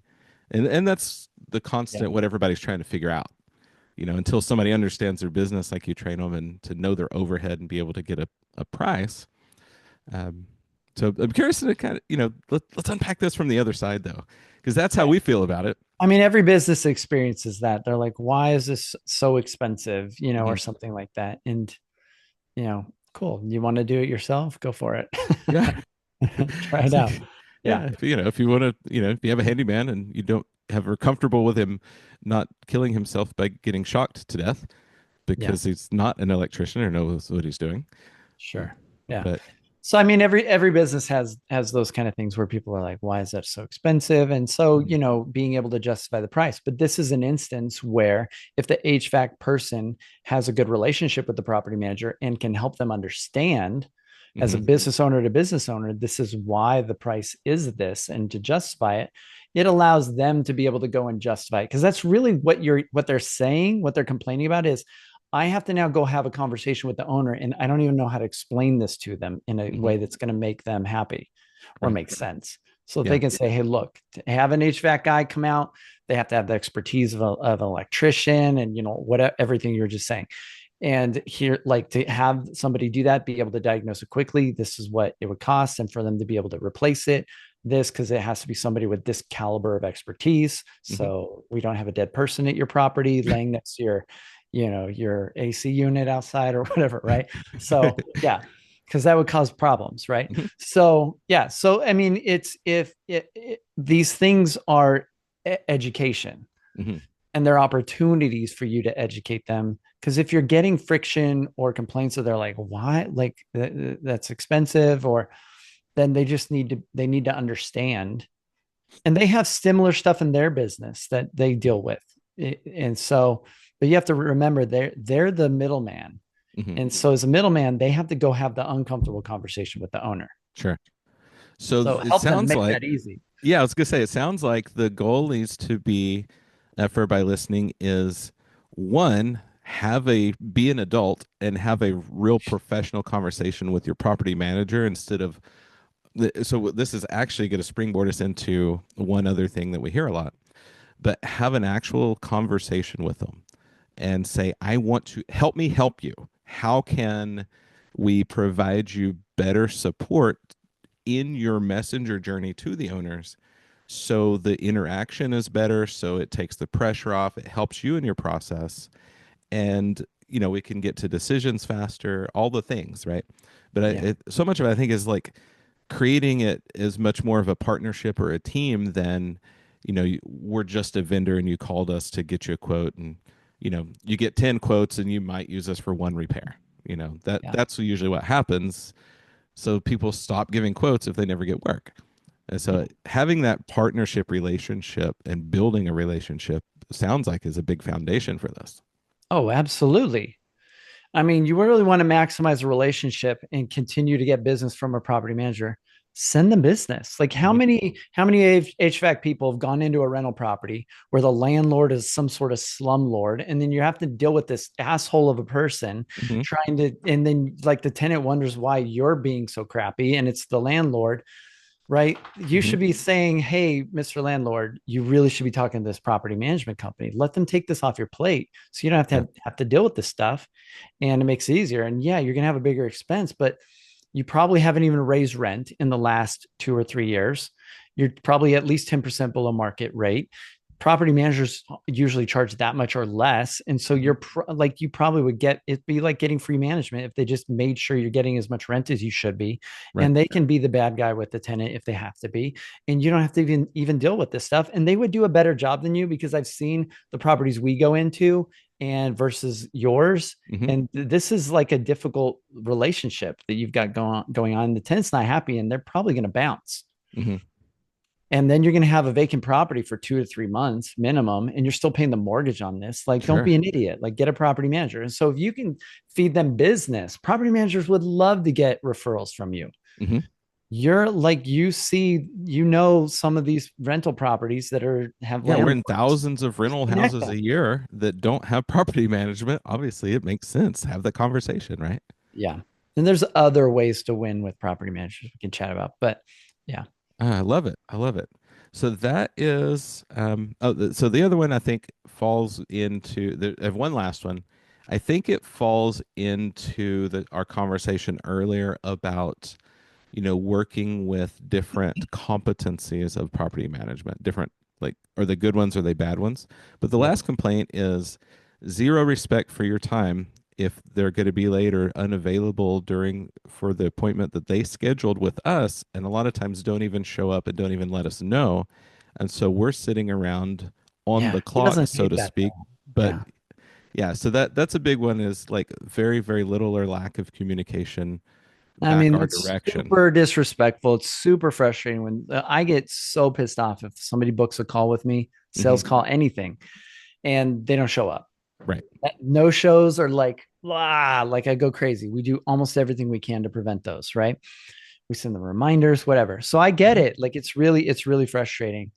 And that's the Yeah. constant what everybody's trying to figure out. Until somebody understands their business, like you train them and to know their overhead and be able to get a price. Um, so I'm curious to kind of, let's unpack this from the other side though, because that's how Okay. we feel about it. I mean, every business experiences that. They're like, why is this so expensive? Hmm. Or something like that. And, cool. You want to do it yourself? Go for it. Yeah. Try it It's out. like, Yeah. yeah, if you want to, if you have a handyman and you don't have are comfortable with him not killing himself by getting shocked to death Yeah. because he's not an electrician or knows what he's doing. Uh, Sure. Yeah. but So I mean, every business has those kind of things where people are like, why is that so expensive? And so, Mhm, being able to justify the price. But this is an instance where if the HVAC person has a good relationship with the property manager and can help them understand as a mhm, business owner to business owner, this is why the price is this, and to justify it, it allows them to be able to go and justify it. Because that's really what they're saying, what they're complaining about is I have to now go have a conversation with the owner, and I don't even know how to explain this to them in a mhm, way that's going to make them happy or right. make sense. So Yeah. they can say, hey, look, to have an HVAC guy come out, they have to have the expertise of an electrician and, whatever, everything you're just saying. And here, like to have somebody do that, be able to diagnose it quickly, this is what it would cost. And for them to be able to replace it, this, because it has to be somebody with this caliber of expertise. Hmm. So we don't have a dead person at your property laying next to your AC unit outside or whatever, right? So yeah, because that would cause problems, right? Hmm. So yeah, so I mean, it's if these things are education, Hmm. and there are opportunities for you to educate them. Because if you're getting friction or complaints, so they're like, why, like that's expensive, or then they need to understand, and they have similar stuff in their business that they deal with. And so, but you have to remember they're the middleman. Hmm. And so as a middleman, they have to go have the uncomfortable conversation with the owner. Sure. So So it help them sounds make like, that easy. yeah, I was gonna say it sounds like the goal needs to be, for everybody listening, is one, have a be an adult and have a real professional conversation with your property manager instead of so this is actually going to springboard us into one other thing that we hear a lot, but have an actual conversation with them and say, I want to help me help you. How can we provide you better support in your messenger journey to the owners so the interaction is better, so it takes the pressure off, it helps you in your process, and we can get to decisions faster, all the things, right? But Yeah. so much of it I think is like creating it is much more of a partnership or a team than we're just a vendor and you called us to get you a quote, and you get 10 quotes and you might use us for one repair. Yeah. That's usually what happens. So people stop giving quotes if they never get work. And so having that partnership relationship and building a relationship sounds like is a big foundation for this. Oh, absolutely. I mean, you really want to maximize a relationship and continue to get business from a property manager. Send them business. Like Hmm. how many HVAC people have gone into a rental property where the landlord is some sort of slumlord, and then you have to deal with this asshole of a person Hmm. trying to, and then like the tenant wonders why you're being so crappy, and it's the landlord, right? You Hmm. should be saying, hey, Mr. Landlord, you really should be talking to this property management company. Let them take this off your plate so you don't have to Yeah. have to deal with this stuff, and it makes it easier. And yeah, you're gonna have a bigger expense, but you probably haven't even raised rent in the last 2 or 3 years. You're probably at least 10% below market rate. Property managers usually charge that much or less. And so Hmm. like, you probably would get it'd be like getting free management if they just made sure you're getting as much rent as you should be. Right. And they can be the bad guy with the tenant if they have to be. And you don't have to even deal with this stuff. And they would do a better job than you, because I've seen the properties we go into and versus yours. Hmm. And this is like a difficult relationship that you've got going on. The tenant's not happy and they're probably going to bounce. Hmm. And then you're going to have a vacant property for 2 to 3 months minimum, and you're still paying the mortgage on this. Like, don't Sure. be an idiot. Like, get a property manager. And so if you can feed them business, property managers would love to get referrals from you. Hmm. You're like, some of these rental properties that have Yeah, we're in landlords. thousands of rental Connect houses them. a year that don't have property management. Obviously, it makes sense. Have the conversation, right? Yeah. And there's other ways to win with property managers we can chat about. But yeah. I love it. I love it. So that is so the other one I think falls into I have one last one. I think it falls into our conversation earlier about working with different competencies of property management, different, like, are they good ones or are they bad ones? But the Yep. last complaint is zero respect for your time if they're going to be late or unavailable during for the appointment that they scheduled with us, and a lot of times don't even show up and don't even let us know. And so we're sitting around on Yeah. the Who clock, doesn't so hate to that speak. though? But Yeah. yeah, so that's a big one, is like very, very little or lack of communication I back mean, our that's direction. super disrespectful. It's super frustrating when I get so pissed off if somebody books a call with me, Hmm. sales call, anything, and they don't show up. Right. No shows are like, blah, like I go crazy. We do almost everything we can to prevent those, right? We send them reminders, whatever. So I get Mhm. it. Like it's really frustrating.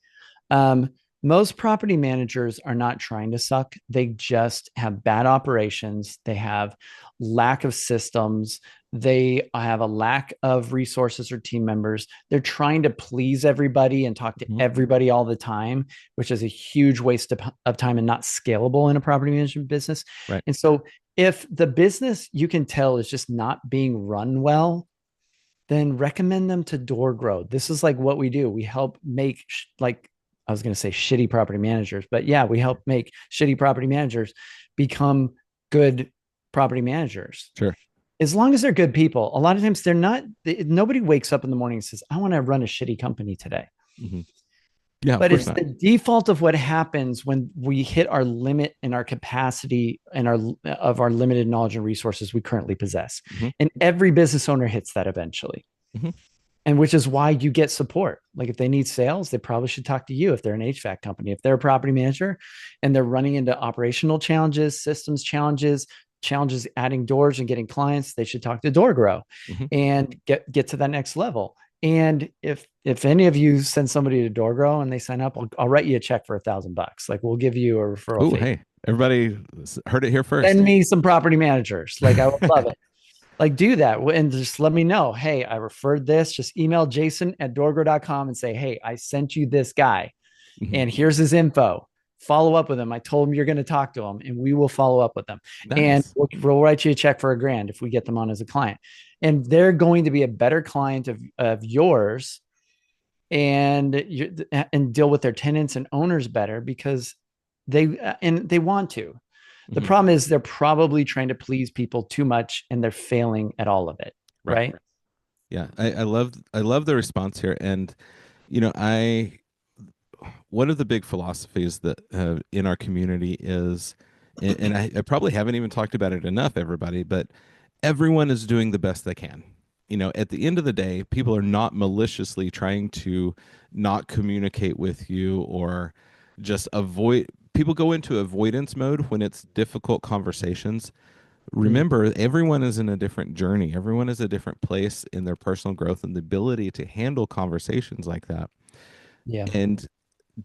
Um, Most property managers are not trying to suck. They just have bad operations. They have lack of systems. They have a lack of resources or team members. They're trying to please everybody and talk to Mhm. everybody all the time, which is a huge waste of time and not scalable in a property management business. Right. And so, if the business you can tell is just not being run well, then recommend them to DoorGrow. This is like what we do. We help make like I was going to say shitty property managers, but yeah, we help make shitty property managers become good property managers. Sure. As long as they're good people, a lot of times they're not. Nobody wakes up in the morning and says, "I want to run a shitty company today." Hmm. Yeah, of But course it's not. the default of what happens when we hit our limit and our capacity and our limited knowledge and resources we currently possess. Hmm. And every business owner hits that eventually, Hmm. and which is why you get support. Like if they need sales, they probably should talk to you. If they're an HVAC company, if they're a property manager and they're running into operational challenges, systems challenges, challenges adding doors and getting clients, they should talk to DoorGrow Hmm. and get to that next level. And if any of you send somebody to DoorGrow and they sign up, I'll write you a check for $1,000. Like we'll give you a referral Oh, fee. hey, everybody heard it here Send first. me some property managers. Like I would love it. Like do that and just let me know. Hey, I referred this. Just email Jason at doorgrow.com and say, hey, I sent you this guy Hmm. and here's his info. Follow up with him. I told him you're going to talk to him and we will follow up with them. And Nice. we'll write you a check for $1,000 if we get them on as a client. And they're going to be a better client of yours and deal with their tenants and owners better because they want to. The Hmm. problem is they're probably trying to please people too much and they're failing at all of it, Right. right? Yeah, I love the response here, and I one of the big philosophies that in our community is, and I probably haven't even talked about it enough, everybody, but everyone is doing the best they can. At the end of the day, people are not maliciously trying to not communicate with you or just avoid. People go into avoidance mode when it's difficult conversations. Mm, Remember, everyone is in a different journey. Everyone is a different place in their personal growth and the ability to handle conversations like that. yeah. And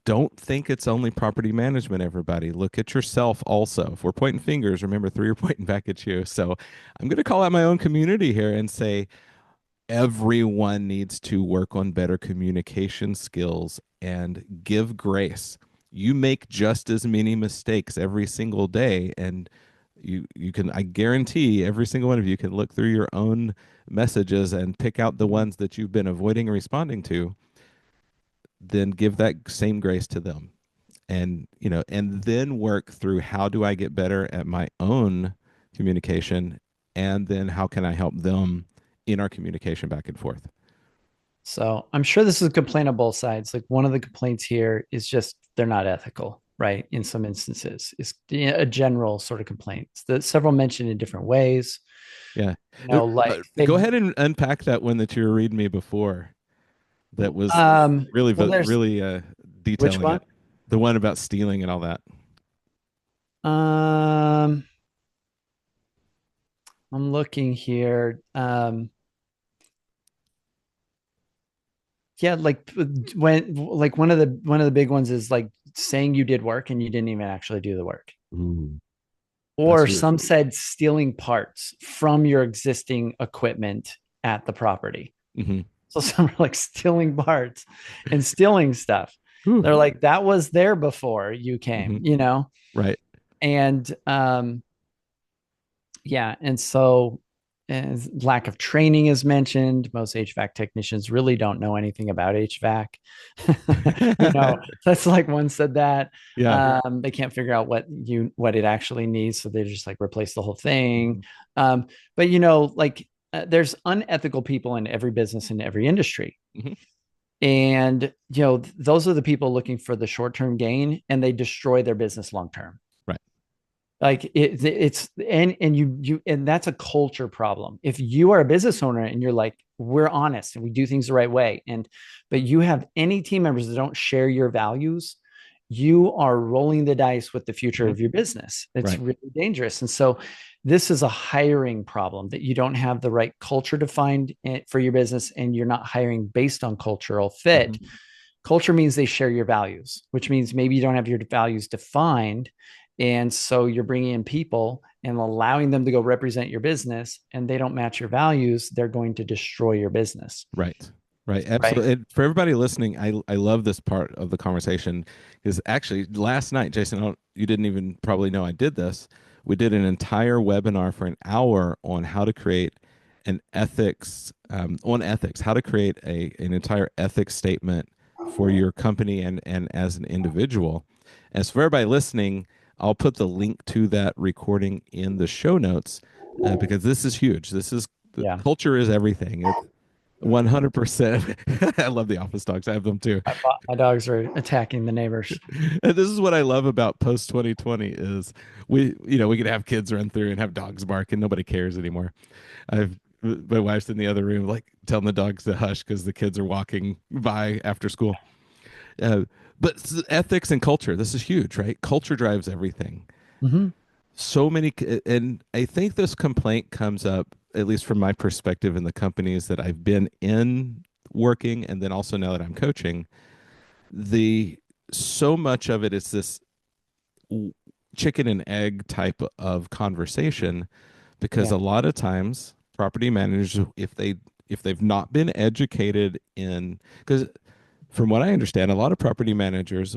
don't think it's only property management, everybody. Look at yourself also. If we're pointing fingers, remember three are pointing back at you. So I'm going to call out my own community here and say everyone needs to work on better communication skills and give grace. You make just as many mistakes every single day, and you can, I guarantee every single one of you can look through your own messages and pick out the ones that you've been avoiding and responding to, then give that same grace to them. And and then work through, how do I get better at my own communication, and then how can I help them in our communication back and forth. So I'm sure this is a complaint on both sides. Like one of the complaints here is just they're not ethical, right? In some instances, it's a general sort of complaint that several mentioned in different ways. Yeah. Like Go they, ahead and unpack that one that you were reading me before, that was really well, there's really which detailing one? it, the one about stealing and all that. Um, I'm looking here. Yeah, like when like one of the big ones is like saying you did work and you didn't even actually do the work. Ooh, Or that's really. some said stealing parts from your existing equipment at the property. Hmm. So some are like stealing parts and stealing stuff. Ooh. They're like, that was there before you came, Hmm. you know? Right. And yeah. And so lack of training is mentioned. Most HVAC technicians really don't know anything about HVAC. That's like one said that. Yeah. They can't figure out what it actually needs. So they just like replace the whole thing. Mhm. Um, but there's unethical people in every business in every industry. Mhm. And those are the people looking for the short-term gain, and they destroy their business long term. Right. Like it's and and that's a culture problem. If you are a business owner and you're like, we're honest and we do things the right way, but you have any team members that don't share your values, you are rolling the dice with the future Mhm. of your business. It's Right. really dangerous. And so this is a hiring problem, that you don't have the right culture defined for your business, and you're not hiring based on cultural fit. Mhm. Culture means they share your values, which means maybe you don't have your values defined. And so you're bringing in people and allowing them to go represent your business, and they don't match your values. They're going to destroy your business. Right. Right. Right. Absolutely. And for everybody listening, I love this part of the conversation because actually last night, Jason, you didn't even probably know I did this. We did an entire webinar for an hour on how to create on ethics, how to create an entire ethics statement for your company and as an individual. As for everybody listening, I'll put the link to that recording in the show notes because this is huge. The Yeah. culture is everything. It's 100%. I love the office dogs. I have them too. My dogs are attacking the neighbors. And this is what I love about post 2020 is we could have kids run through and have dogs bark and nobody cares anymore. I've My wife's in the other room, like telling the dogs to hush because the kids are walking by after school. Uh, but ethics and culture, this is huge, right? Culture drives everything. Mm-hmm. So many, and I think this complaint comes up, at least from my perspective in the companies that I've been in working, and then also now that I'm coaching, the so much of it is this chicken and egg type of conversation because Yeah. a lot of times property managers if they've not been educated in because from what I understand a lot of property managers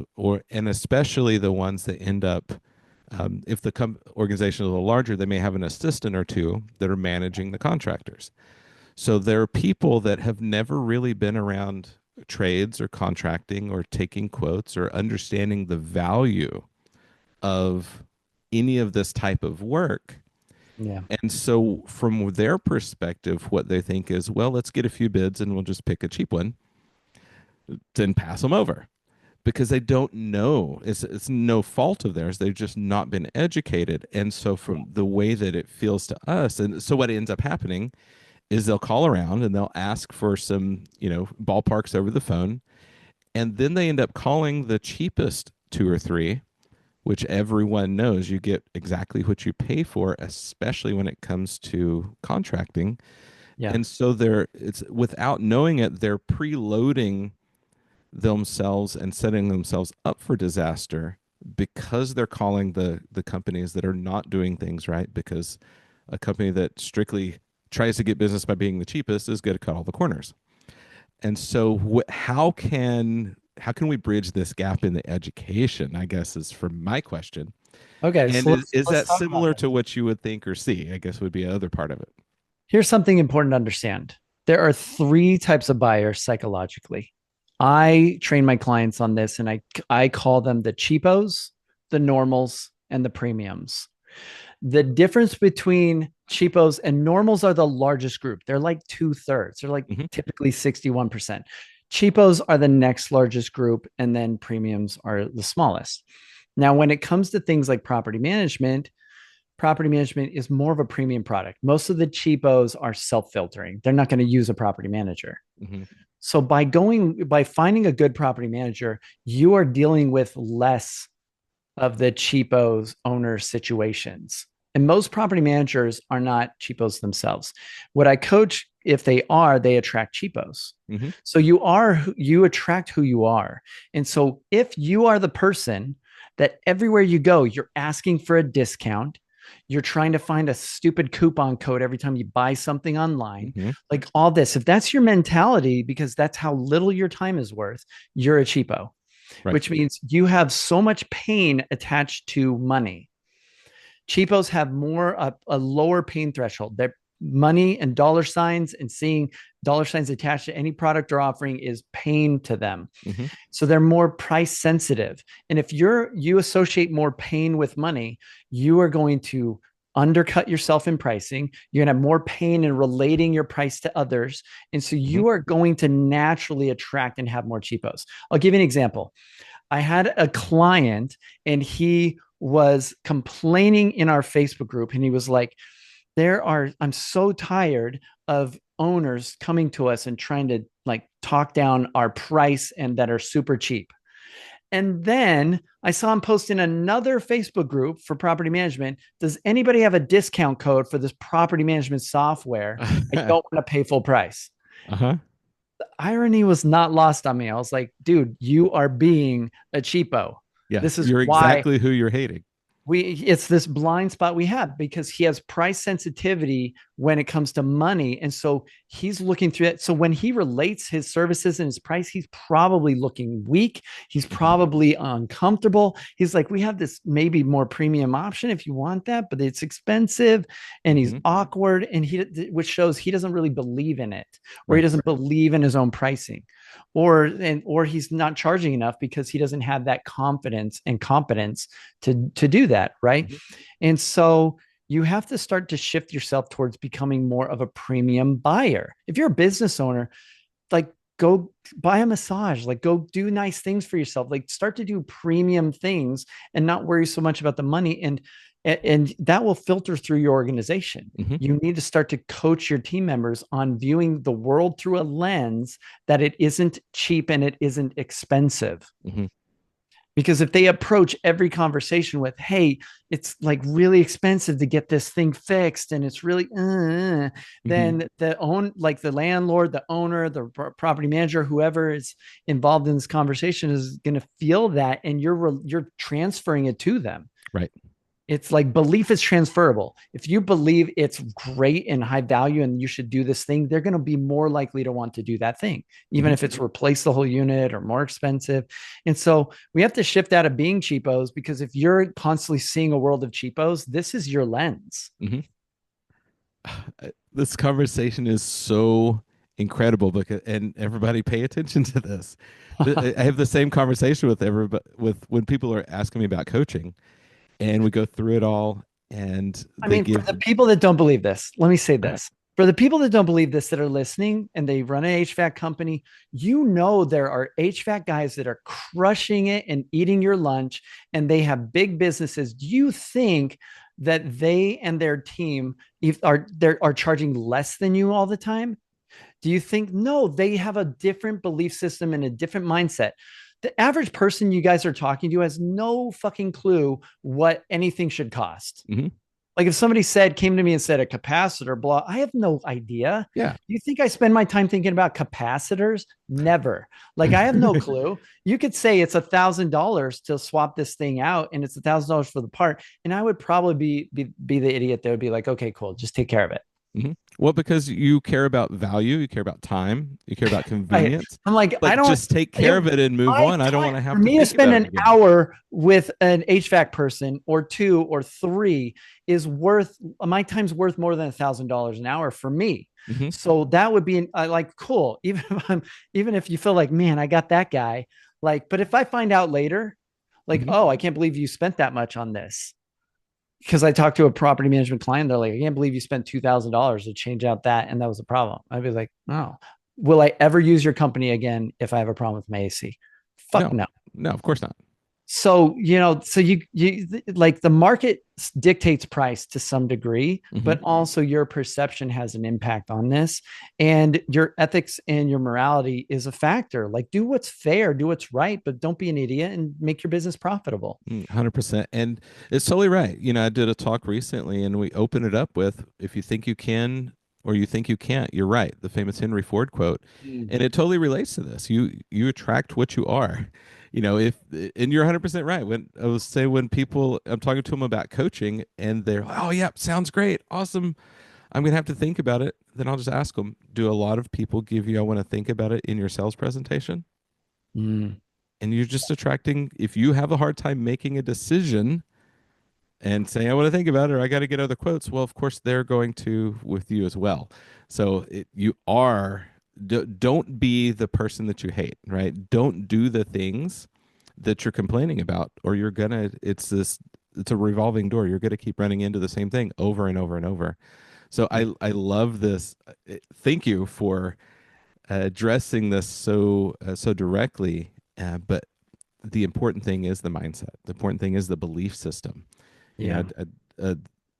and especially the ones that end up if the organization is a little larger they may have an assistant or two that are managing the contractors, so there are people that have never really been around trades or contracting or taking quotes or understanding the value of any of this type of work. Yeah. And so, from their perspective, what they think is, well, let's get a few bids and we'll just pick a cheap one, then pass them over because they don't know. It's no fault of theirs. They've just not been educated. And so, from the way that it feels to us, and so what ends up happening is they'll call around and they'll ask for some, ballparks over the phone. And then they end up calling the cheapest two or three, which everyone knows you get exactly what you pay for, especially when it comes to contracting. Yeah. And so it's without knowing it, they're preloading themselves and setting themselves up for disaster because they're calling the companies that are not doing things right because a company that strictly tries to get business by being the cheapest is going to cut all the corners. And so how can we bridge this gap in the education, I guess is from my question. Okay. And So is let's that talk about similar this. to what you would think or see? I guess would be another part of it. Here's something important to understand. There are three types of buyers psychologically. I train my clients on this, and I call them the cheapos, the normals, and the premiums. The difference between cheapos and normals are the largest group. They're like 2/3. They're like Hmm. typically 61%. Cheapos are the next largest group, and then premiums are the smallest. Now, when it comes to things like property management is more of a premium product. Most of the cheapos are self-filtering. They're not going to use a property manager. Hmm. So by finding a good property manager, you are dealing with less of the cheapos owner situations. And most property managers are not cheapos themselves. What I coach, if they are, they attract cheapos. Hmm. So you attract who you are. And so if you are the person that everywhere you go, you're asking for a discount, you're trying to find a stupid coupon code every time you buy something online, Hmm. like all this, if that's your mentality, because that's how little your time is worth, you're a cheapo. Right. which means you have so much pain attached to money. Cheapos have more a lower pain threshold. Their money and dollar signs and seeing dollar signs attached to any product or offering is pain to them. Hmm. So they're more price sensitive. And if you associate more pain with money, you are going to undercut yourself in pricing. You're going to have more pain in relating your price to others. And so Hmm. you are going to naturally attract and have more cheapos. I'll give you an example. I had a client and he was complaining in our Facebook group and he was like, I'm so tired of owners coming to us and trying to like talk down our price and that are super cheap. And then I saw him post in another Facebook group for property management. Does anybody have a discount code for this property management software? I don't want to pay full price. Uh-huh. Irony was not lost on me. I was like, dude, you are being a cheapo. Yes, This is you're why exactly who you're hating. it's this blind spot we have because he has price sensitivity when it comes to money. And so he's looking through it. So when he relates his services and his price, he's probably looking weak. He's Hmm. probably uncomfortable. He's like, we have this maybe more premium option if you want that, but it's expensive and he's Hmm. awkward. And which shows he doesn't really believe in it, or he Right. doesn't believe in his own pricing, or he's not charging enough because he doesn't have that confidence and competence to do that, right? Hmm. And so you have to start to shift yourself towards becoming more of a premium buyer. If you're a business owner, like go buy a massage, like go do nice things for yourself, like start to do premium things and not worry so much about the money. And that will filter through your organization. Hmm. You need to start to coach your team members on viewing the world through a lens that it isn't cheap and it isn't expensive. Hmm. Because if they approach every conversation with, hey, it's like really expensive to get this thing fixed and it's really, Hmm. then like the landlord, the owner, the property manager, whoever is involved in this conversation is going to feel that and you're transferring it to them. Right. It's like belief is transferable. If you believe it's great and high value and you should do this thing, they're going to be more likely to want to do that thing, even Hmm. if it's replace the whole unit or more expensive. And so we have to shift out of being cheapos because if you're constantly seeing a world of cheapos, this is your lens. Hmm. This conversation is so incredible because, and everybody pay attention to this. I have the same conversation with everybody with when people are asking me about coaching, and we go through it all, and I they mean, for give. the people that don't believe this, let me say Uh, this. For the people that don't believe this that are listening and they run an HVAC company, there are HVAC guys that are crushing it and eating your lunch and they have big businesses. Do you think that they and their team are charging less than you all the time? Do you think no, they have a different belief system and a different mindset? The average person you guys are talking to has no fucking clue what anything should cost. mhm. Like if somebody came to me and said a capacitor, blah, I have no idea. Yeah. You think I spend my time thinking about capacitors? Never. Like I have no clue. You could say it's $1,000 to swap this thing out, and it's $1,000 for the part, and I would probably be the idiot that would be like, okay, cool, just take care of it. Hmm. Well, because you care about value, you care about time, you care about Right. convenience. I'm like, I Like, don't. just take care It, of it and move my on. I don't time want to for have to me to think spend about it an again. hour with an HVAC person or two or three is worth my time's worth more than $1,000 an hour for me. Hmm. So that would be like cool. Even if you feel like, man, I got that guy. Like, but if I find out later, like, Hmm. oh, I can't believe you spent that much on this. Because I talked to a property management client, they're like, I can't believe you spent $2,000 to change out that, and that was a problem. I'd be like, oh, will I ever use your company again if I have a problem with my AC? Fuck No, no. no, of course not. So you like the market dictates price to some degree, Hmm. but also your perception has an impact on this, and your ethics and your morality is a factor. Like do what's fair, do what's right, but don't be an idiot and make your business profitable. 100%. And it's totally right. I did a talk recently and we open it up with if you think you can or you think you can't, you're right. The famous Henry Ford quote. Mm. And it totally relates to this. You attract what you are. If and you're 100% right. When I was saying when people I'm talking to them about coaching and they're like, "Oh, yeah, sounds great. Awesome. I'm going to have to think about it." Then I'll just ask them, "Do a lot of people give you I want to think about it in your sales presentation?" Mm. And you're just attracting, if you have a hard time making a decision and saying, I want to think about it, or I got to get other quotes, well, of course, they're going to with you as well. So you are, don't be the person that you hate, right? Don't do the things that you're complaining about, or you're gonna, it's a revolving door. You're gonna keep running into the same thing over and over and over. So I love this. Thank you for addressing this so directly. But the important thing is the mindset. The important thing is the belief system. You know, Yeah.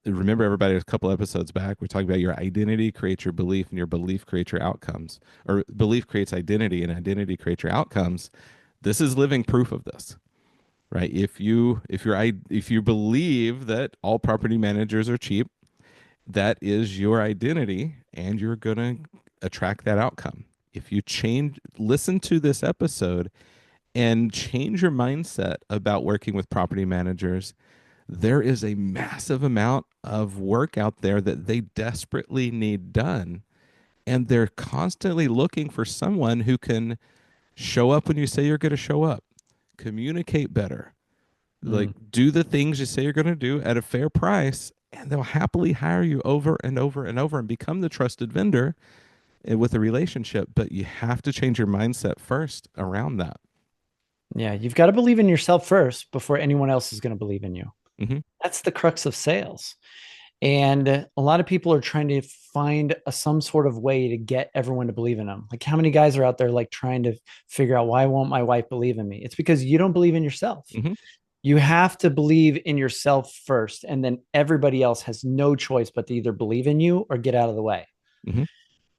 remember everybody a couple episodes back, we talked about your identity creates your belief and your belief creates your outcomes, or belief creates identity and identity creates your outcomes. This is living proof of this, right? If you believe that all property managers are cheap, that is your identity and you're going to attract that outcome. If you listen to this episode and change your mindset about working with property managers, there is a massive amount of work out there that they desperately need done. And they're constantly looking for someone who can show up when you say you're going to show up, communicate better, like Mm. do the things you say you're going to do at a fair price, and they'll happily hire you over and over and over and become the trusted vendor with a relationship. But you have to change your mindset first around that. Yeah. You've got to believe in yourself first before anyone else is going to believe in you. Mm-hmm. That's the crux of sales. And a lot of people are trying to find some sort of way to get everyone to believe in them. Like, how many guys are out there like trying to figure out, why won't my wife believe in me? It's because you don't believe in yourself. Mm-hmm. You have to believe in yourself first, and then everybody else has no choice but to either believe in you or get out of the way. Mm-hmm.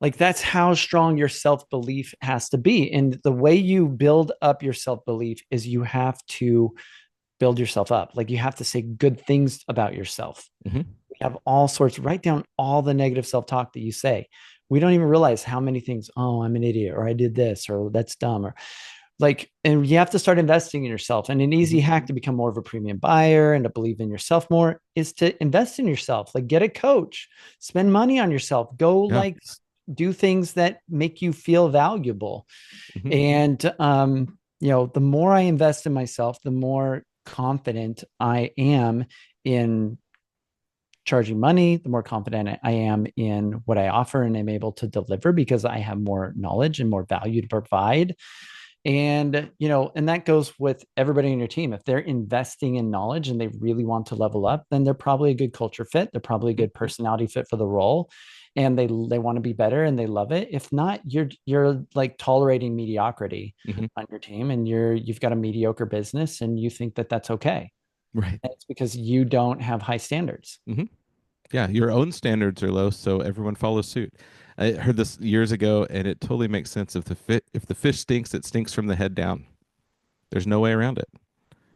Like, that's how strong your self belief has to be. And the way you build up your self belief is you have to build yourself up. Like, you have to say good things about yourself. Mm-hmm. We have all sorts, write down all the negative self talk that you say. We don't even realize how many things, oh, I'm an idiot, or I did this, or that's dumb, or like, and you have to start investing in yourself. And an Mm-hmm. easy hack to become more of a premium buyer and to believe in yourself more is to invest in yourself. Like, get a coach, spend money on yourself, go Yeah. like do things that make you feel valuable. Mm-hmm. And the more I invest in myself, the more confident I am in charging money, the more confident I am in what I offer and am able to deliver because I have more knowledge and more value to provide. And that goes with everybody in your team. If they're investing in knowledge and they really want to level up, then they're probably a good culture fit. They're probably a good personality fit for the role, and they want to be better and they love it. If not, you're like tolerating mediocrity Mm-hmm. on your team, and you've got a mediocre business and you think that that's okay. Right. And it's because you don't have high standards. Mm-hmm. Yeah, your own standards are low, so everyone follows suit. I heard this years ago, and it totally makes sense. If the fish stinks, it stinks from the head down. There's no way around it.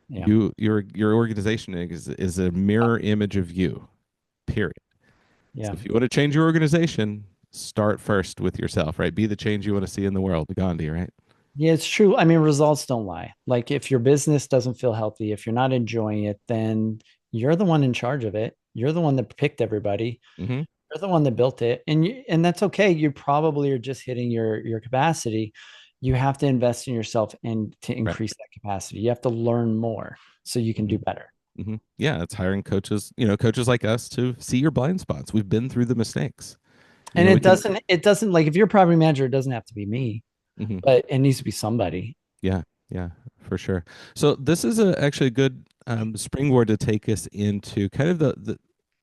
Yeah. Your organization is a mirror image of you. Period. So Yeah. if you want to change your organization, start first with yourself, right? Be the change you want to see in the world, Gandhi, right? Yeah, it's true. I mean, results don't lie. Like, if your business doesn't feel healthy, if you're not enjoying it, then you're the one in charge of it. You're the one that picked everybody. Mm-hmm. You're the one that built it. And that's okay. You probably are just hitting your capacity. You have to invest in yourself and to Right. increase that capacity. You have to learn more so you can Mm-hmm. do better. Mm-hmm. Yeah, it's hiring coaches, coaches like us to see your blind spots. We've been through the mistakes. And We can. it doesn't like, if you're a property manager, it doesn't have to be me, Mhm. but it needs to be somebody. Yeah, yeah, for sure. So this is actually a good springboard to take us into kind of the.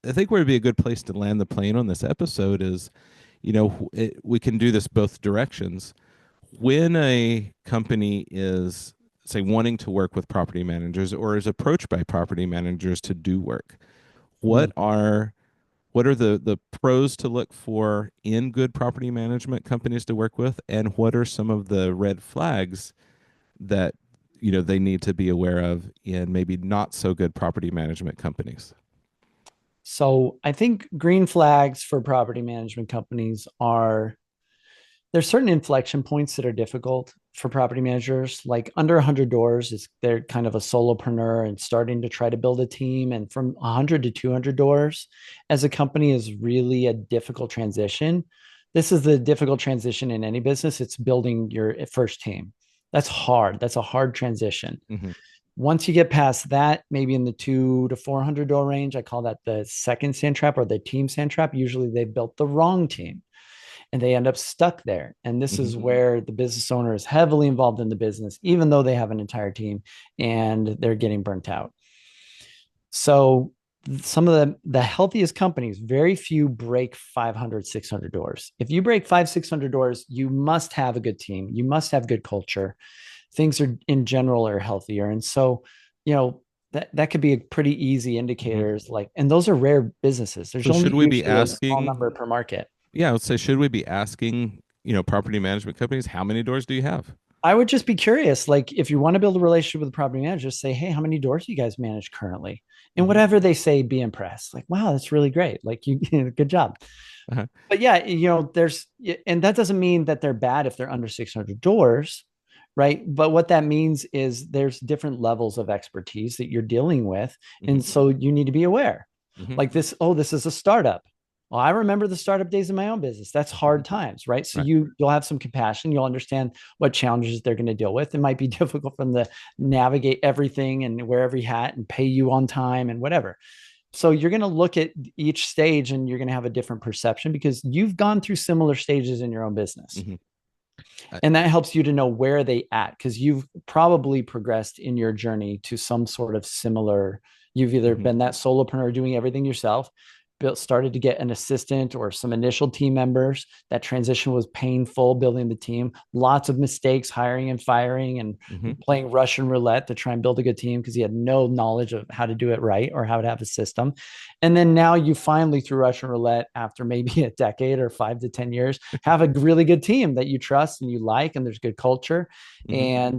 I think where would be a good place to land the plane on this episode is, we can do this both directions. When a company is, say, wanting to work with property managers or is approached by property managers to do work, Mm. what are what are the pros to look for in good property management companies to work with, and what are some of the red flags that they need to be aware of in maybe not so good property management companies? So I think green flags for property management companies are, there's certain inflection points that are difficult for property managers. Like, under 100 doors is they're kind of a solopreneur and starting to try to build a team. And from 100 to 200 doors as a company is really a difficult transition. This is the difficult transition in any business. It's building your first team. That's hard. That's a hard transition. Hmm. Once you get past that, maybe in the 2 to 400 door range, I call that the second sand trap or the team sand trap. Usually they built the wrong team and they end up stuck there. And this Hmm. is where the business owner is heavily involved in the business, even though they have an entire team and they're getting burnt out. So some of the healthiest companies, very few break 500, 600 doors. If you break 600 doors, you must have a good team. You must have good culture. Things are in general are healthier. And so, you know, that could be a pretty easy Hmm. indicators like, and those are rare businesses. There's So only should we be usually a small asking? number per market. Yeah, let's say, should we be asking, property management companies, how many doors do you have? I would just be curious, like if you want to build a relationship with the property manager, say, hey, how many doors do you guys manage currently? And Hmm. whatever they say, be impressed. Like, wow, that's really great. Like you, good job. Uh-huh. But yeah, there's, and that doesn't mean that they're bad if they're under 600 doors, right? But what that means is there's different levels of expertise that you're dealing with. Hmm. And so you need to be aware. Hmm. Like this, oh, this is a startup. Well, I remember the startup days of my own business. That's Hmm. hard times, right? So Right. you'll have some compassion. You'll understand what challenges they're going to deal with. It might be difficult for them to navigate everything and wear every hat and pay you on time and whatever. So you're going to look at each stage and you're going to have a different perception because you've gone through similar stages in your own business. Hmm. I, And that helps you to know where they at because you've probably progressed in your journey to some sort of similar. You've either mhm. been that solopreneur doing everything yourself, built started to get an assistant or some initial team members. That transition was painful building the team, lots of mistakes hiring and firing and Mhm. playing Russian roulette to try and build a good team because he had no knowledge of how to do it right or how to have a system. And then now you finally, through Russian roulette, after maybe a decade or 5 to 10 years, have a really good team that you trust and you like, and there's good culture. Mhm.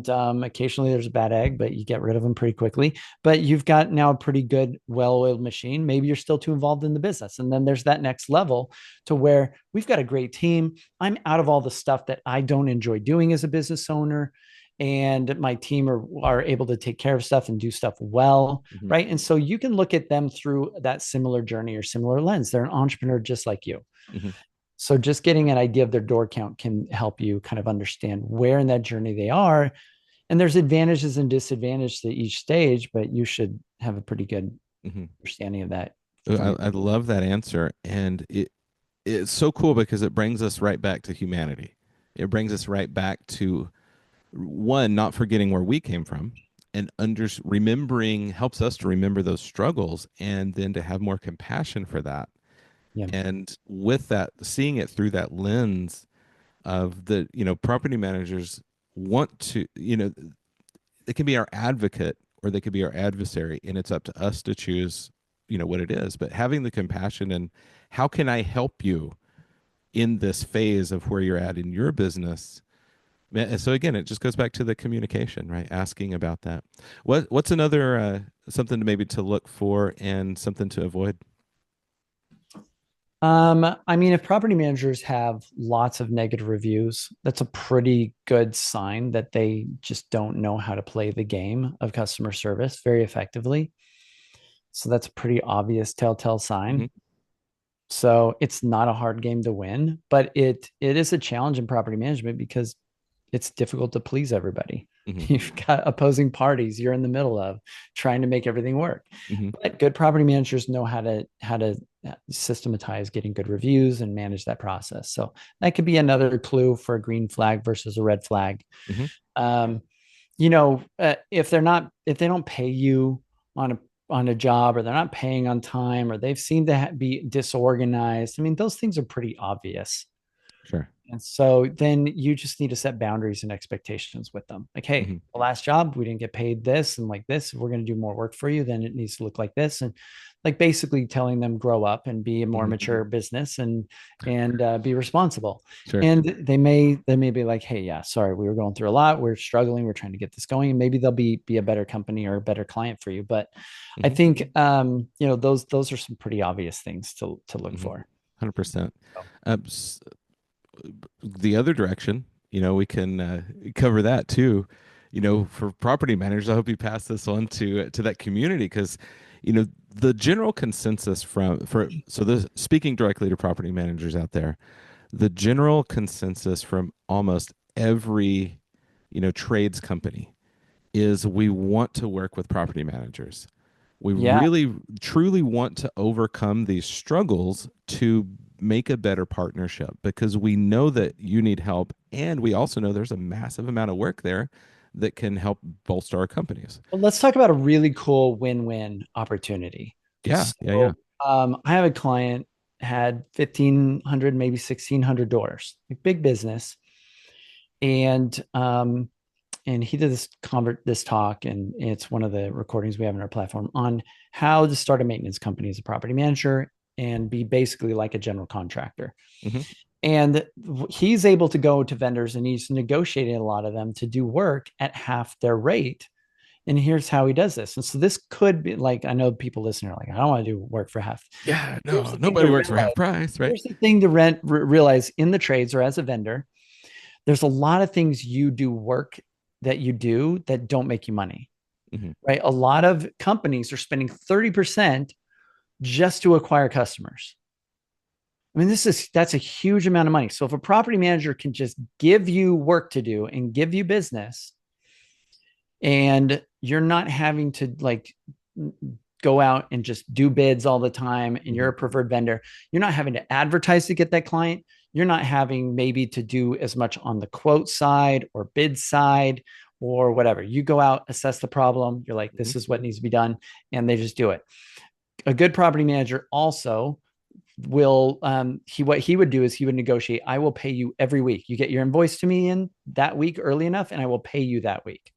And occasionally there's a bad egg, but you get rid of them pretty quickly. But you've got now a pretty good, well-oiled machine. Maybe you're still too involved in the business. And then there's that next level to where we've got a great team. I'm out of all the stuff that I don't enjoy doing as a business owner and my team are able to take care of stuff and do stuff well, Mhm. right? And so you can look at them through that similar journey or similar lens. They're an entrepreneur just like you. Mhm. So just getting an idea of their door count can help you kind of understand where in that journey they are. And there's advantages and disadvantages to each stage, but you should have a pretty good Mhm. understanding of that from your I love that answer, and it's so cool because it brings us right back to humanity. It brings us right back to one, not forgetting where we came from, and remembering helps us to remember those struggles, and then to have more compassion for that. yeah. And with that, seeing it through that lens of property managers want to, they can be our advocate or they could be our adversary, and it's up to us to choose what it is. But having the compassion and how can I help you in this phase of where you're at in your business. So again, it just goes back to the communication, right? Asking about that. What's another something to maybe to look for and something to avoid? I mean, if property managers have lots of negative reviews, that's a pretty good sign that they just don't know how to play the game of customer service very effectively. So that's a pretty obvious telltale Hmm. sign. So it's not a hard game to win, but it is a challenge in property management because it's difficult to please everybody. Hmm. You've got opposing parties you're in the middle of trying to make everything work. Hmm. But good property managers know how to systematize getting good reviews and manage that process. So that could be another clue for a green flag versus a red flag. Hmm. Um, if they don't pay you on a job or they're not paying on time or they've seemed to be disorganized, I mean, those things are pretty obvious. Sure. And so then you just need to set boundaries and expectations with them. Like, hey, Hmm. the last job, we didn't get paid this and like this. If we're going to do more work for you, then it needs to look like this. And like basically telling them grow up and be a more Hmm. mature business and be responsible. Sure. And they may be like, hey, yeah, sorry, we were going through a lot. We're struggling. We're trying to get this going. And maybe they'll be a better company or a better client for you. But I Hmm. think those are some pretty obvious things to look Hmm. for. 100%. So, Uh, s- the other direction, we can cover that too. For property managers, I hope you pass this on to that community because, the general consensus speaking directly to property managers out there, the general consensus from almost every trades company is we want to work with property managers. We Yeah. really truly want to overcome these struggles to make a better partnership because we know that you need help and we also know there's a massive amount of work there that can help bolster our companies. Well, let's talk about a really cool win-win opportunity. Yeah, yeah, yeah. So, I have a client had 1,500, maybe 1,600 doors, like big business, and he did this talk, and it's one of the recordings we have in our platform on how to start a maintenance company as a property manager and be basically like a general contractor. Hmm. And he's able to go to vendors and he's negotiating a lot of them to do work at half their rate. And here's how he does this. And so this could be like, I know people listening are like, I don't want to do work for half. Yeah, Here's no, the thing to nobody works for realize. half price, right? Here's the thing to realize in the trades or as a vendor, there's a lot of things you do work that you do that don't make you money, Hmm. right? A lot of companies are spending 30% just to acquire customers. I mean, that's a huge amount of money. So if a property manager can just give you work to do and give you business, and you're not having to like go out and just do bids all the time and Hmm. you're a preferred vendor, you're not having to advertise to get that client, you're not having maybe to do as much on the quote side or bid side or whatever. You go out, assess the problem, you're like, Hmm. this is what needs to be done, and they just do it. A good property manager also will what he would do is he would negotiate, I will pay you every week, you get your invoice to me in that week early enough and I will pay you that week.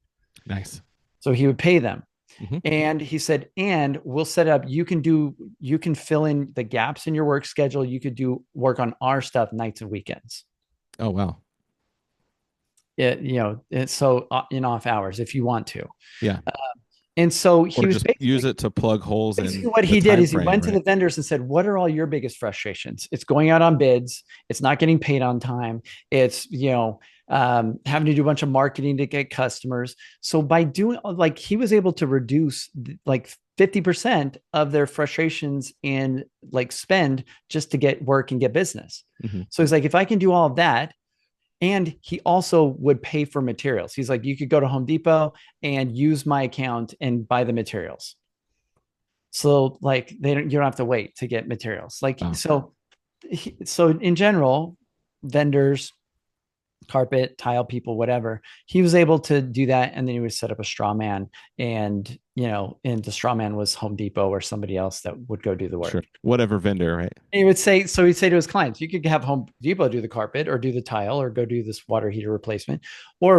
Nice. So he would pay them. Hmm. And he said, and we'll set up, you can fill in the gaps in your work schedule. You could do work on our stuff nights and weekends. Oh, wow. It's so in off hours if you want to. Yeah. And so Or he was just use it to plug holes basically in what the he did time is he frame, went to right? the vendors and said, what are all your biggest frustrations? It's going out on bids. It's not getting paid on time. It's, having to do a bunch of marketing to get customers. So by doing like, he was able to reduce like 50% of their frustrations and like spend just to get work and get business. Hmm. So he's like, if I can do all of that, and he also would pay for materials. He's like, you could go to Home Depot and use my account and buy the materials. So like you don't have to wait to get materials. Like Wow. so in general, vendors, carpet, tile people, whatever, he was able to do that, and then he would set up a straw man, and the straw man was Home Depot or somebody else that would go do the Sure. work. Whatever vendor, right? And he would say, so he'd say to his clients, you could have Home Depot do the carpet or do the tile or go do this water heater replacement, or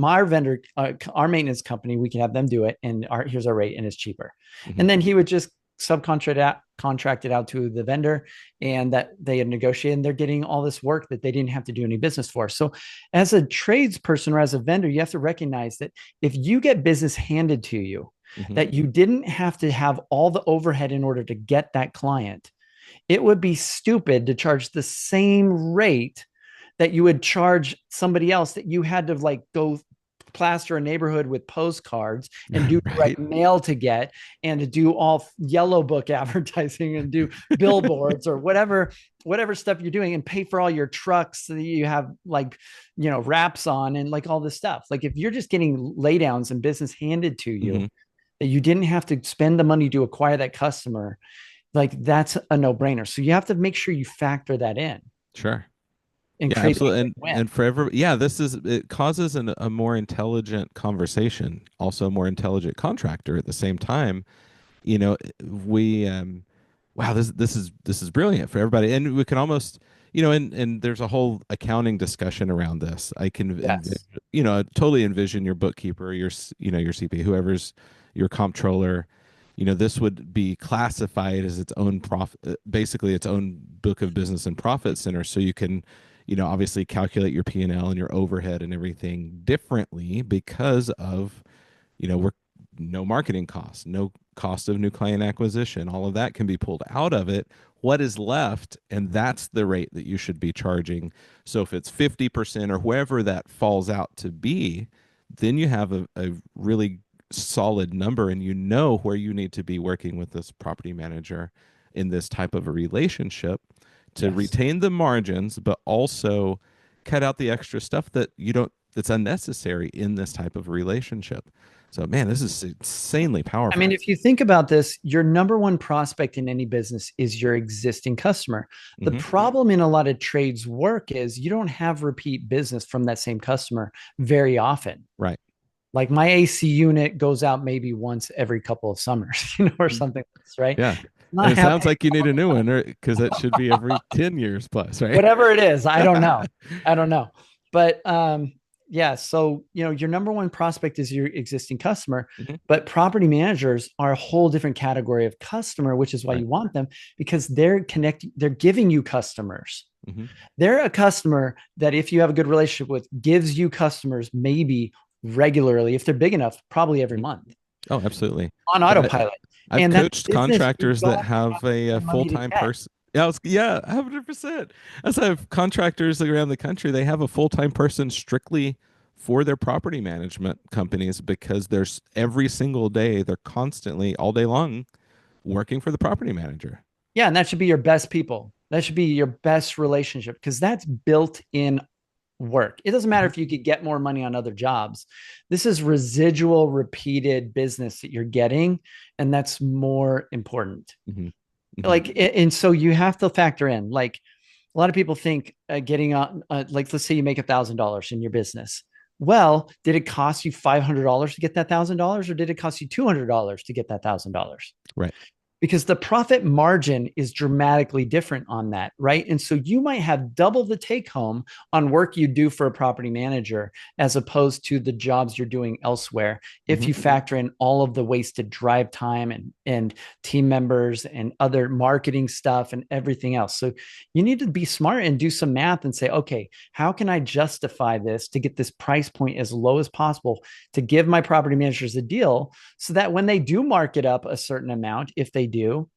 our vendor, our maintenance company, we can have them do it, and here's our rate, and it's cheaper. Hmm. And then he would just contract it out to the vendor, and that they had negotiated, and they're getting all this work that they didn't have to do any business for. So as a tradesperson or as a vendor, you have to recognize that if you get business handed to you, Hmm. that you didn't have to have all the overhead in order to get that client, it would be stupid to charge the same rate that you would charge somebody else that you had to like go plaster a neighborhood with postcards and do Right. direct mail to get, and to do all yellow book advertising and do billboards or whatever stuff you're doing, and pay for all your trucks that you have like wraps on and like all this stuff. Like if you're just getting laydowns and business handed to you Hmm. that you didn't have to spend the money to acquire that customer, like that's a no-brainer. So you have to make sure you factor that in Sure. and Yeah, create that absolutely. win-win. And forever, yeah, it causes a more intelligent conversation, also a more intelligent contractor at the same time. You know, we wow, this is brilliant for everybody. And we can almost, and there's a whole accounting discussion around this. I can Yes. totally envision your bookkeeper, your CP, whoever's your comptroller. This would be classified as its own profit, basically its own book of business and profit center. So you can, obviously calculate your P&L and your overhead and everything differently because of, we're no marketing costs, no cost of new client acquisition. All of that can be pulled out of it. What is left? And that's the rate that you should be charging. So if it's 50% or wherever that falls out to be, then you have a really solid number and you know where you need to be working with this property manager in this type of a relationship to Yes. retain the margins, but also cut out the extra stuff that you don't that's unnecessary in this type of relationship. So, man, this is insanely I mean, powerful. if you think about this, your number one prospect in any business is your existing customer. The Hmm. problem in a lot of trades work is you don't have repeat business from that same customer very often. Right. Like my AC unit goes out maybe once every couple of summers, or something like this, right? Yeah. And Not it sounds happening like you all need a the new time. one because it should be every 10 years plus, right? Whatever it is, I don't know. I don't know. But yeah, so your number one prospect is your existing customer, Hmm. but property managers are a whole different category of customer, which is why Right. you want them, because they're giving you customers. Hmm. They're a customer that if you have a good relationship with, gives you customers maybe regularly, if they're big enough, probably every Hmm. month Oh, absolutely. on Yeah, autopilot. I've And that coached business you contractors that don't have have a money to full-time get. person. Yeah, 100%. As I have contractors around the country, they have a full-time person strictly for their property management companies because there's every single day, they're constantly all day long working for the property manager. Yeah, and that should be your best people. That should be your best relationship because that's built in work. It doesn't matter Hmm. if you could get more money on other jobs. This is residual repeated business that you're getting, and that's more important. Hmm. Hmm. Like, and so you have to factor in, like, a lot of people think getting on, like, let's say you make $1,000 in your business. Well, did it cost you $500 to get that $1,000, or did it cost you $200 to get that $1,000? Right. Because the profit margin is dramatically different on that, right? And so you might have double the take home on work you do for a property manager as opposed to the jobs you're doing elsewhere if Hmm. you factor in all of the wasted drive time and team members and other marketing stuff and everything else. So you need to be smart and do some math and say, okay, how can I justify this to get this price point as low as possible to give my property managers a deal so that when they do mark it up a certain amount, if they do,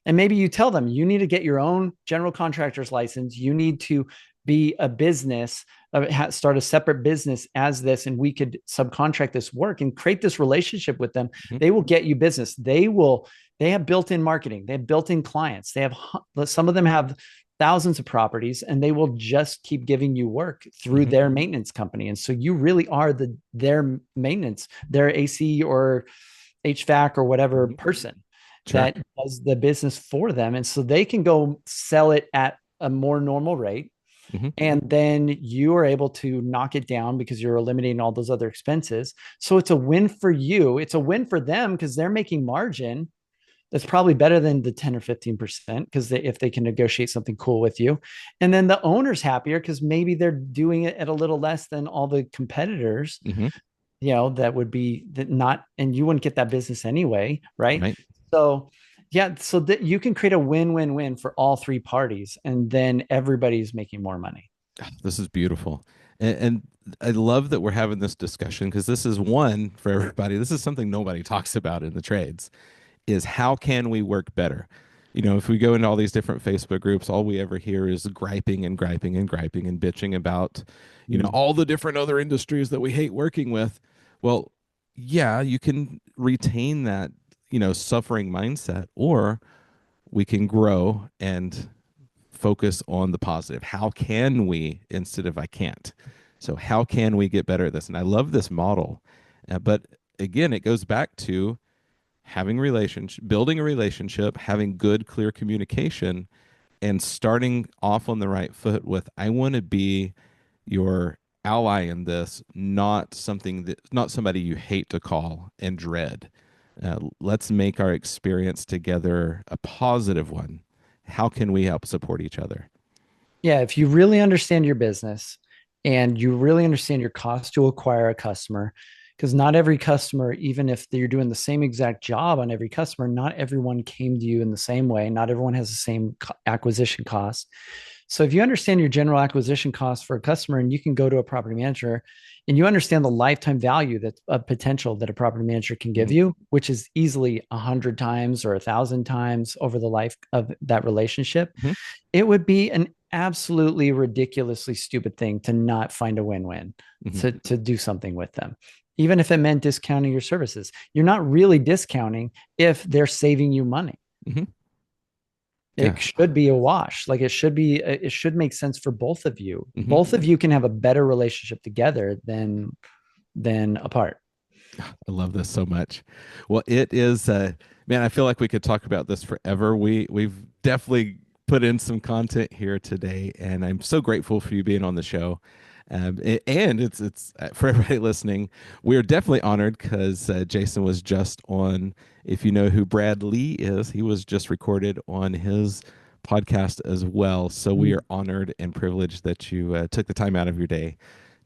and maybe you tell them you need to get your own general contractor's license, you need to be a business, start a separate business as this, and we could subcontract this work and create this relationship with them. Hmm. They will get you business. They have built-in marketing, they have built-in clients, they have, some of them have thousands of properties, and they will just keep giving you work through Hmm. their maintenance company. And so you really are their maintenance, their AC or HVAC or whatever Hmm. person Sure. that does the business for them. And so they can go sell it at a more normal rate. Hmm. And then you are able to knock it down because you're eliminating all those other expenses. So it's a win for you. It's a win for them because they're making margin that's probably better than the 10 or 15% because if they can negotiate something cool with you. And then the owner's happier because maybe they're doing it at a little less than all the competitors, Hmm. that would be that not, and you wouldn't get that business anyway, right? Right. So yeah, so that you can create a win-win-win for all three parties, and then everybody's making more money. This is beautiful. And I love that we're having this discussion because this is one for everybody. This is something nobody talks about in the trades is how can we work better? If we go into all these different Facebook groups, all we ever hear is griping and griping and griping and bitching about, Mm. all the different other industries that we hate working with. Well, yeah, you can retain that, suffering mindset, or we can grow and focus on the positive. How can we instead of I can't? So how can we get better at this? And I love this model. But again, it goes back to having relationship, building a relationship, having good, clear communication, and starting off on the right foot with I want to be your ally in this, not somebody you hate to call and dread. Let's make our experience together a positive one. How can we help support each other? Yeah, if you really understand your business and you really understand your cost to acquire a customer, because not every customer, even if you're doing the same exact job on every customer, not everyone came to you in the same way. Not everyone has the same acquisition cost. So if you understand your general acquisition cost for a customer and you can go to a property manager and you understand the lifetime value that a potential that a property manager can give Mhm. you, which is easily 100 times or 1,000 times over the life of that relationship, Mhm. it would be an absolutely ridiculously stupid thing to not find a win-win, Mhm. to do something with them. Even if it meant discounting your services, you're not really discounting if they're saving you money. Mhm. It Yeah. should be a wash. Like it should make sense for both of you. Hmm. Both of you can have a better relationship together than apart. I love this so much. Well, it is, man, I feel like we could talk about this forever. We've definitely put in some content here today, and I'm so grateful for you being on the show. And it's for everybody listening. We are definitely honored because Jason was just on. If you know who Brad Lee is, he was just recorded on his podcast as well. So we are honored and privileged that you took the time out of your day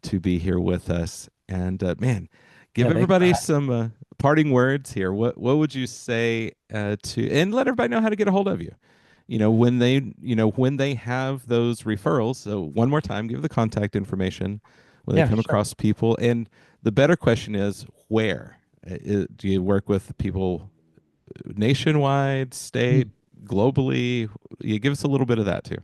to be here with us. And man, give Yeah, thanks for everybody having some parting words here. What would you say to and let everybody know how to get a hold of you? When they have those referrals. So one more time, give the contact information when me. they Yeah, come sure. across people. And the better question is where? Do you work with people nationwide, state, Mm. globally? You give us a little bit of that too.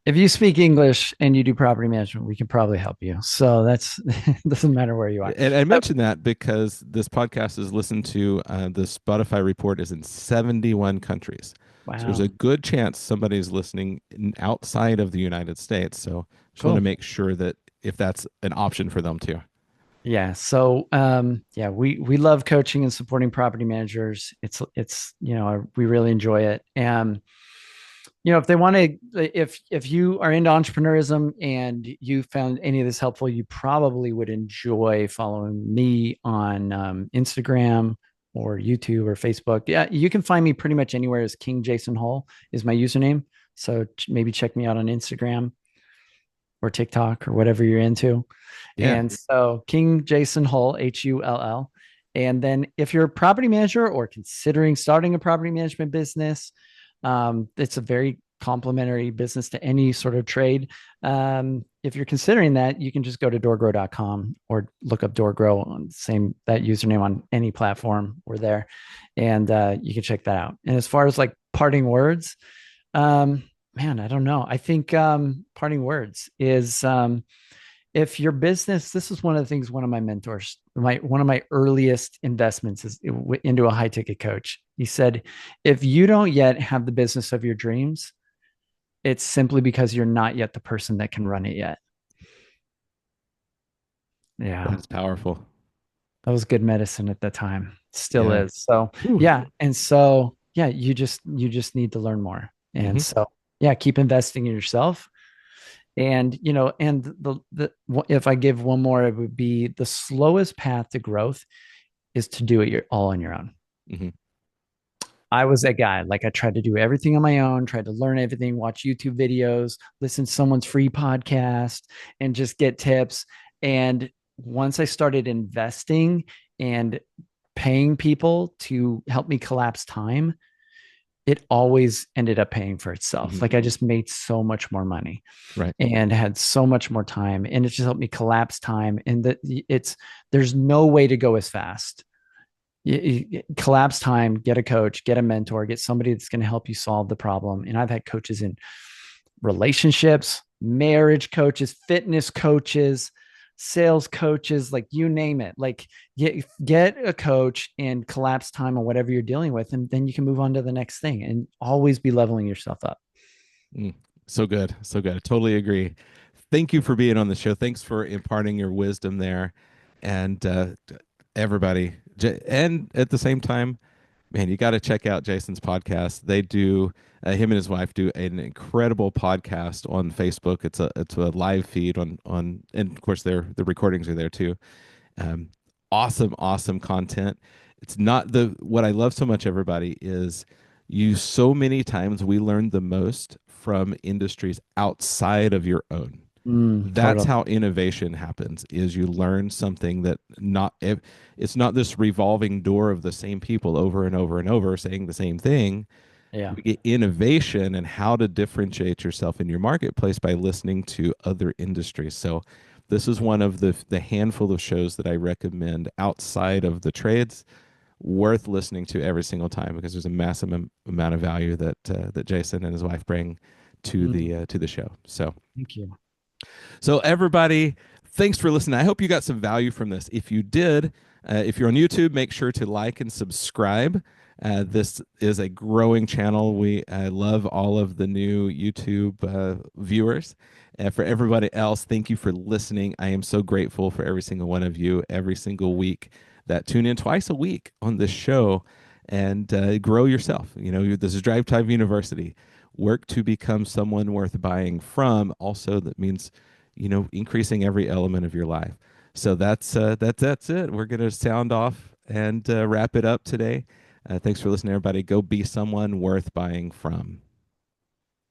If you speak English and you do property management, we can probably help you. So that's doesn't matter where you are. And I Uh, mentioned that because this podcast is listened to, the Spotify report is in 71 countries. So there's a wow. good chance somebody's listening outside of the United States. So just want to Cool. make sure that if that's an option for them too. Yeah. So yeah, we love coaching and supporting property managers. It's we really enjoy it. And if they want to, if you are into entrepreneurism and you found any of this helpful, you probably would enjoy following me on Instagram or YouTube or Facebook. Yeah, you can find me pretty much anywhere as King Jason Hull is my username. So maybe check me out on Instagram or TikTok or whatever you're into. Yeah. And so King Jason Hull, Hull. And then if you're a property manager or considering starting a property management business, it's a very complementary business to any sort of trade. If you're considering that, you can just go to doorgrow.com or look up doorgrow on same that username on any platform. We're there, and you can check that out. And as far as like parting words, um, man, I don't know. I think parting words is if your business, this is one of the things one of my mentors, one of my earliest investments is into a high ticket coach. He said, if you don't yet have the business of your dreams, it's simply because you're not yet the person that can run it yet. Yeah, That's powerful. that was good medicine at the time. Still Yeah. is. So Whew. yeah, and so yeah, you just need to learn more. And Hmm. so yeah, keep investing in yourself. And and the if I give one more, it would be the slowest path to growth is to do it all on your own. Hmm. I was that guy. Like I tried to do everything on my own, tried to learn everything, watch YouTube videos, listen to someone's free podcast, and just get tips. And once I started investing and paying people to help me collapse time, it always ended up paying for itself. Hmm. Like I just made so much more money Right. and had so much more time, and it just helped me collapse time. And that there's no way to go as fast. You collapse time, get a coach, get a mentor, get somebody that's going to help you solve the problem. And I've had coaches in relationships, marriage coaches, fitness coaches, sales coaches, like you name it. Like get a coach and collapse time on whatever you're dealing with, and then you can move on to the next thing and always be leveling yourself up. Mm. So good. So good. I totally agree. Thank you for being on the show. Thanks for imparting your wisdom there. And everybody, and at the same time, man, you got to check out Jason's podcast. They do, him and his wife do an incredible podcast on Facebook. It's a live feed and of course the recordings are there too. Um, awesome content. It's not what I love so much. Everybody is you. So many times we learn the most from industries outside of your own. That's Totally. how innovation happens is you learn something that not if it's not this revolving door of the same people over and over and over saying the same thing. Yeah. You get innovation and how to differentiate yourself in your marketplace by listening to other industries. So this is one of the handful of shows that I recommend outside of the trades, worth listening to every single time because there's a massive amount of value that Jason and his wife bring to the show. Thank you. So everybody, thanks for listening. I hope you got some value from this. If you did, if you're on YouTube, make sure to like and subscribe. This is a growing channel. I love all of the new YouTube viewers. And for everybody else, thank you for listening. I am so grateful for every single one of you every single week that tune in twice a week on this show and grow yourself. This is Drive Time University. Work to become someone worth buying from. Also, that means, increasing every element of your life. So that's it. We're gonna sound off and wrap it up today. Thanks for listening, everybody. Go be someone worth buying from.